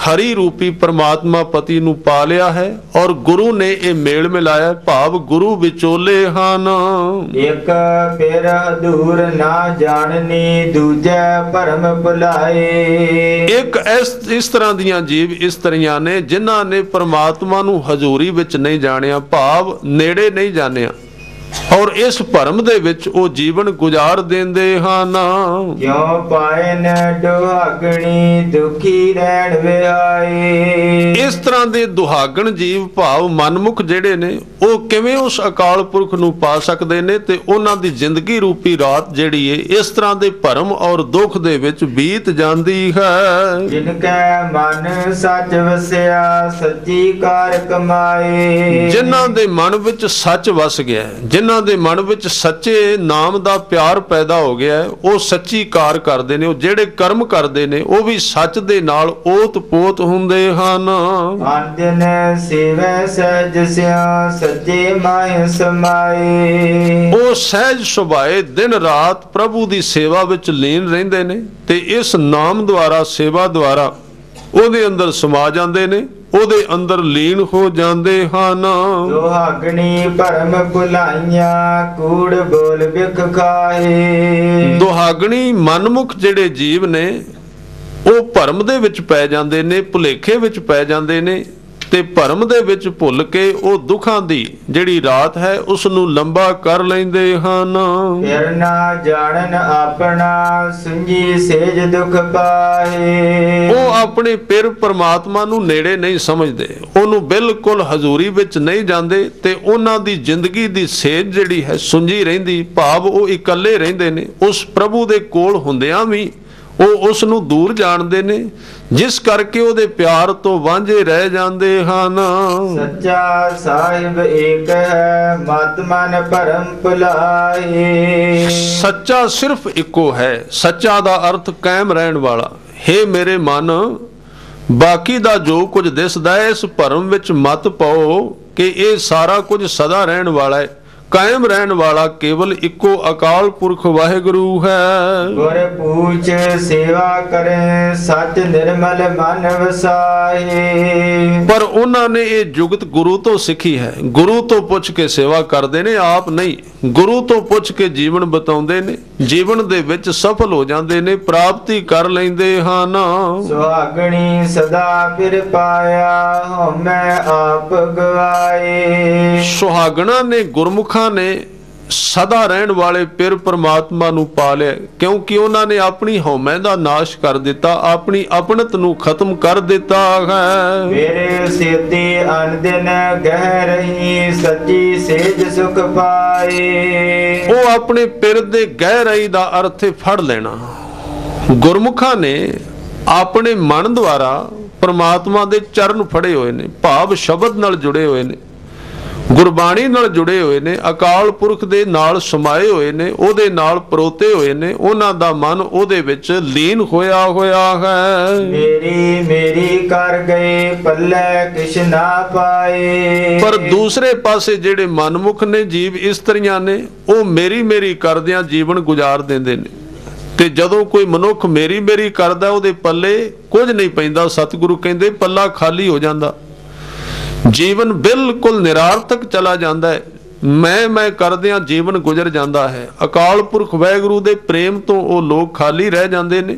ਹਰੀ ਰੂਪੀ ਪਰਮਾਤਮਾ ਪਤੀ ਨੂੰ ਪਾ ਲਿਆ ਹੈ ਔਰ ਗੁਰੂ ਨੇ ਇਹ ਮੇਲ ਮਿਲਾਇਆ, ਭਾਵ ਗੁਰੂ ਵਿਚੋਲੇ ਹਨ। ਇੱਕ ਫਿਰ ਅਧੂਰ ਨਾ ਜਾਣਨੀ ਦੂਜੇ ਭਰਮ ਭੁਲਾਏ। ਇੱਕ ਇਸ ਤਰ੍ਹਾਂ ਦੀਆਂ ਜੀਵ ਇਸਤਰੀਆਂ ਨੇ ਜਿਨ੍ਹਾਂ ਨੇ ਪਰਮਾਤਮਾ ਨੂੰ ਹਜ਼ੂਰੀ ਵਿੱਚ ਨਹੀਂ ਜਾਣਿਆ, ਭਾਵ ਨੇੜੇ ਨਹੀਂ ਜਾਣਿਆ ਔਰ ਇਸ ਭਰਮ ਦੇ ਵਿੱਚ ਉਹ ਜੀਵਨ ਗੁਜ਼ਾਰ ਦਿੰਦੇ ਹਨ। ਕਿਉ ਪਾਏ ਨ ਦੁਹਾਗਣੀ ਦੁਖੀ ਰਹਿਣ ਵਿਆਏ। ਇਸ ਤਰ੍ਹਾਂ ਦੇ ਦੁਹਾਗਣ ਜੀਵ ਭਾਵ ਮਨਮੁਖ ਜਿਹੜੇ ਨੇ ਉਹ ਕਿਵੇਂ ਉਸ ਅਕਾਲ ਪੁਰਖ ਨੂੰ ਪਾ ਸਕਦੇ ਨੇ ਤੇ ਉਹਨਾਂ ਦੀ ਜ਼ਿੰਦਗੀ ਰੂਪੀ ਰਾਤ ਜਿਹੜੀ ਏ ਇਸ ਤਰ੍ਹਾਂ ਦੇ ਭਰਮ ਔਰ ਦੁੱਖ ਦੇ ਵਿੱਚ ਬੀਤ ਜਾਂਦੀ ਹੈ। ਜਿਨ ਕੈ ਮਨ ਸੱਚ ਵਸਿਆ ਸੱਚੀ ਕਾਰ ਕਮਾਏ। ਜਿਨ੍ਹਾਂ ਦੇ ਮਨ ਵਿੱਚ ਸੱਚ ਵਸ ਗਿਆ, ਜਿਨ੍ਹਾਂ ਦੇ ਮਨ ਵਿੱਚ ਸੱਚੇ ਨਾਮ ਦਾ ਪਿਆਰ ਪੈਦਾ ਹੋ ਗਿਆ, ਉਹ ਸੱਚੀ ਕਾਰ ਕਰਦੇ ਨੇ, ਉਹ ਜਿਹੜੇ ਕਰਮ ਕਰਦੇ ਨੇ ਉਹ ਵੀ ਸੱਚ ਦੇ ਨਾਲ ਓਤ ਪੋਤ ਹੁੰਦੇ ਹਨ। ਆਨੰਦਨ ਸੇਵੈ ਸਹਿਜ ਸਿਆ ਸੱਚੇ ਮਾਹਿ ਸਮਾਏ। ਉਹ ਸਹਿਜ ਸੁਭਾਏ ਦਿਨ ਰਾਤ ਪ੍ਰਭੂ ਦੀ ਸੇਵਾ ਵਿੱਚ ਲੀਨ ਰਹਿੰਦੇ ਨੇ ਤੇ ਇਸ ਨਾਮ ਦੁਆਰਾ, ਸੇਵਾ ਦੁਆਰਾ ਉਹਦੇ ਅੰਦਰ ਸਮਾ ਜਾਂਦੇ ਨੇ, ਉਹਦੇ ਅੰਦਰ ਲੀਨ ਹੋ ਜਾਂਦੇ ਹਨ। ਦੁਹਾਗਣੀ ਭਰਮ ਭੁਲਾਈਆਂ ਕੂੜ ਬੋਲ ਬਿਖ ਖਾਏ। ਦੁਹਾਗਣੀ ਮਨਮੁਖ ਜਿਹੜੇ ਜੀਵ ਨੇ ਉਹ ਭਰਮ ਦੇ ਵਿੱਚ ਪੈ ਜਾਂਦੇ ਨੇ, ਭੁਲੇਖੇ ਵਿੱਚ ਪੈ ਜਾਂਦੇ ਨੇ ਤੇ ਭਰਮ ਦੇ ਵਿੱਚ ਭੁੱਲ ਕੇ ਉਹ ਦੁੱਖਾਂ ਦੀ ਜਿਹੜੀ ਰਾਤ ਹੈ ਉਸ ਨੂੰ ਲੰਬਾ ਕਰ ਲੈਂਦੇ ਹਨ। ਫਿਰ ਨਾ ਜਾਣਨ ਆਪਣਾ ਸੁਝੀ ਸੇਜ ਦੁਖ ਪਾਏ। ਉਹ ਆਪਣੇ ਪਿਰ ਪਰਮਾਤਮਾ ਨੂੰ ਨੇੜੇ ਨਹੀਂ ਸਮਝਦੇ, ਉਹਨੂੰ ਬਿਲਕੁਲ ਹਜ਼ੂਰੀ ਵਿੱਚ ਨਹੀਂ ਜਾਂਦੇ ਤੇ ਉਹਨਾਂ ਦੀ ਜ਼ਿੰਦਗੀ ਦੀ ਸੇਜ ਜਿਹੜੀ ਹੈ ਸੁੰਝੀ ਰਹਿੰਦੀ, ਭਾਵ ਉਹ ਇਕੱਲੇ ਰਹਿੰਦੇ ਨੇ। ਉਸ ਪ੍ਰਭੂ ਦੇ ਕੋਲ ਹੁੰਦਿਆਂ ਵੀ ਉਹ ਉਸ ਨੂੰ ਦੂਰ ਜਾਣਦੇ ਨੇ, ਜਿਸ ਕਰਕੇ ਉਹਦੇ ਪਿਆਰ ਤੋਂ ਵਾਂਝੇ ਰਹਿ ਜਾਂਦੇ ਹਨ। ਸੱਚਾ ਸਾਹਿਬ ਏਕ ਹੈ ਮਤ ਮਨ ਭਰਮ ਭੁਲਾਏ। ਸੱਚਾ ਸਿਰਫ ਇੱਕੋ ਹੈ। ਸੱਚਾ ਦਾ ਅਰਥ ਕਾਇਮ ਰਹਿਣ ਵਾਲਾ। ਹੇ ਮੇਰੇ ਮਨ, ਬਾਕੀ ਦਾ ਜੋ ਕੁਝ ਦਿਸਦਾ ਹੈ ਇਸ ਭਰਮ ਵਿੱਚ ਮਤ ਪਾਓ ਕਿ ਇਹ ਸਾਰਾ ਕੁਝ ਸਦਾ ਰਹਿਣ ਵਾਲਾ ਹੈ। ਕਾਇਮ ਰਹਿਣ ਵਾਲਾ ਕੇਵਲ ਇੱਕੋ ਅਕਾਲ ਪੁਰਖ ਵਾਹਿਗੁਰੂ ਹੈ। ਗੁਰ ਪੂਛ ਸੇਵਾ ਕਰੇ ਸੱਚ ਨਿਰਮਲ ਮਨ ਵਸਾਏ। ਪਰ ਉਹਨਾਂ ਨੇ ਇਹ ਜੁਗਤ ਗੁਰੂ ਤੋਂ ਸਿੱਖੀ ਹੈ। ਗੁਰੂ ਤੋਂ ਪੁੱਛ ਕੇ ਸੇਵਾ ਕਰਦੇ ਨੇ, ਆਪ ਨਹੀਂ। ਗੁਰੂ ਤੋਂ ਪੁੱਛ ਕੇ ਜੀਵਨ ਬਤਾਉਂਦੇ ਨੇ, ਜੀਵਨ ਦੇ ਵਿੱਚ ਸਫਲ ਹੋ ਜਾਂਦੇ ਨੇ, ਪ੍ਰਾਪਤੀ ਕਰ ਲੈਂਦੇ ਹਨ। ਸੁਹਾਗਣੀ ਸਦਾ ਫਿਰ ਪਾਇਆ ਹਉਮੈ ਆਪ ਗਵਾਏ। ਸੁਹਾਗਣਾ ਨੇ ਗੁਰਮੁਖਾਂ ਨੇ ਸਦਾ ਰਹਿਣ ਵਾਲੇ ਪਿਰ ਪਰਮਾਤਮਾ ਨੂੰ ਪਾ ਲਿਆ, ਕਿਉਂਕਿ ਉਹਨਾਂ ਨੇ ਆਪਣੀ ਹਉਮੈ ਦਾ ਨਾਸ਼ ਕਰ ਦਿੱਤਾ, ਆਪਣੀ ਆਪਣਤ ਨੂੰ ਖਤਮ ਕਰ ਦਿੱਤਾ ਹੈ। ਮੇਰੇ ਸਿੱਧੀ ਅਨਦਿਨ ਗਹਿ ਰਹੀ ਸੱਚੀ ਸੇਜ ਸੁਖ ਪਾਏ। ਉਹ ਆਪਣੇ ਪਿਰ ਦੇ ਗਹਿਰਾਈ ਦਾ ਅਰਥ ਫੜ ਲੈਣਾ। ਗੁਰਮੁਖਾਂ ਨੇ ਆਪਣੇ ਮਨ ਦੁਆਰਾ ਪਰਮਾਤਮਾ ਦੇ ਚਰਨ ਫੜੇ ਹੋਏ ਨੇ, ਭਾਵ ਸ਼ਬਦ ਨਾਲ ਜੁੜੇ ਹੋਏ ਨੇ, ਗੁਰਬਾਣੀ ਨਾਲ ਜੁੜੇ ਹੋਏ ਨੇ, ਅਕਾਲ ਪੁਰਖ ਦੇ ਨਾਲ ਸਮਾਏ ਹੋਏ ਨੇ, ਉਹਦੇ ਨਾਲ ਪਰੋਤੇ ਹੋਏ ਨੇ, ਉਹਨਾਂ ਦਾ ਮਨ ਉਹਦੇ ਵਿੱਚ ਲੀਨ ਹੋਇਆ ਹੈ। ਮੇਰੀ ਮੇਰੀ ਕਰ ਗਏ ਪੱਲੇ ਕਿਛ ਨਾ ਪਾਏ। ਪਰ ਦੂਸਰੇ ਪਾਸੇ ਜਿਹੜੇ ਮਨਮੁਖ ਨੇ ਜੀਵ ਇਸਤਰੀਆਂ ਨੇ ਉਹ ਮੇਰੀ ਮੇਰੀ ਕਰਦਿਆਂ ਜੀਵਨ ਗੁਜ਼ਾਰ ਦਿੰਦੇ ਨੇ ਤੇ ਜਦੋਂ ਕੋਈ ਮਨੁੱਖ ਮੇਰੀ ਮੇਰੀ ਕਰਦਾ ਉਹਦੇ ਪੱਲੇ ਕੁਝ ਨਹੀਂ ਪੈਂਦਾ। ਸਤਿਗੁਰੂ ਕਹਿੰਦੇ ਪੱਲਾ ਖਾਲੀ ਹੋ ਜਾਂਦਾ, ਜੀਵਨ ਬਿਲਕੁਲ ਨਿਰਾਰਥਕ ਚਲਾ ਜਾਂਦਾ ਹੈ। ਮੈਂ ਕਰਦਿਆਂ ਜੀਵਨ ਗੁਜ਼ਰ ਜਾਂਦਾ ਹੈ। ਅਕਾਲ ਪੁਰਖ ਵਾਹਿਗੁਰੂ ਦੇ ਪ੍ਰੇਮ ਤੋਂ ਉਹ ਲੋਕ ਖਾਲੀ ਰਹਿ ਜਾਂਦੇ ਨੇ।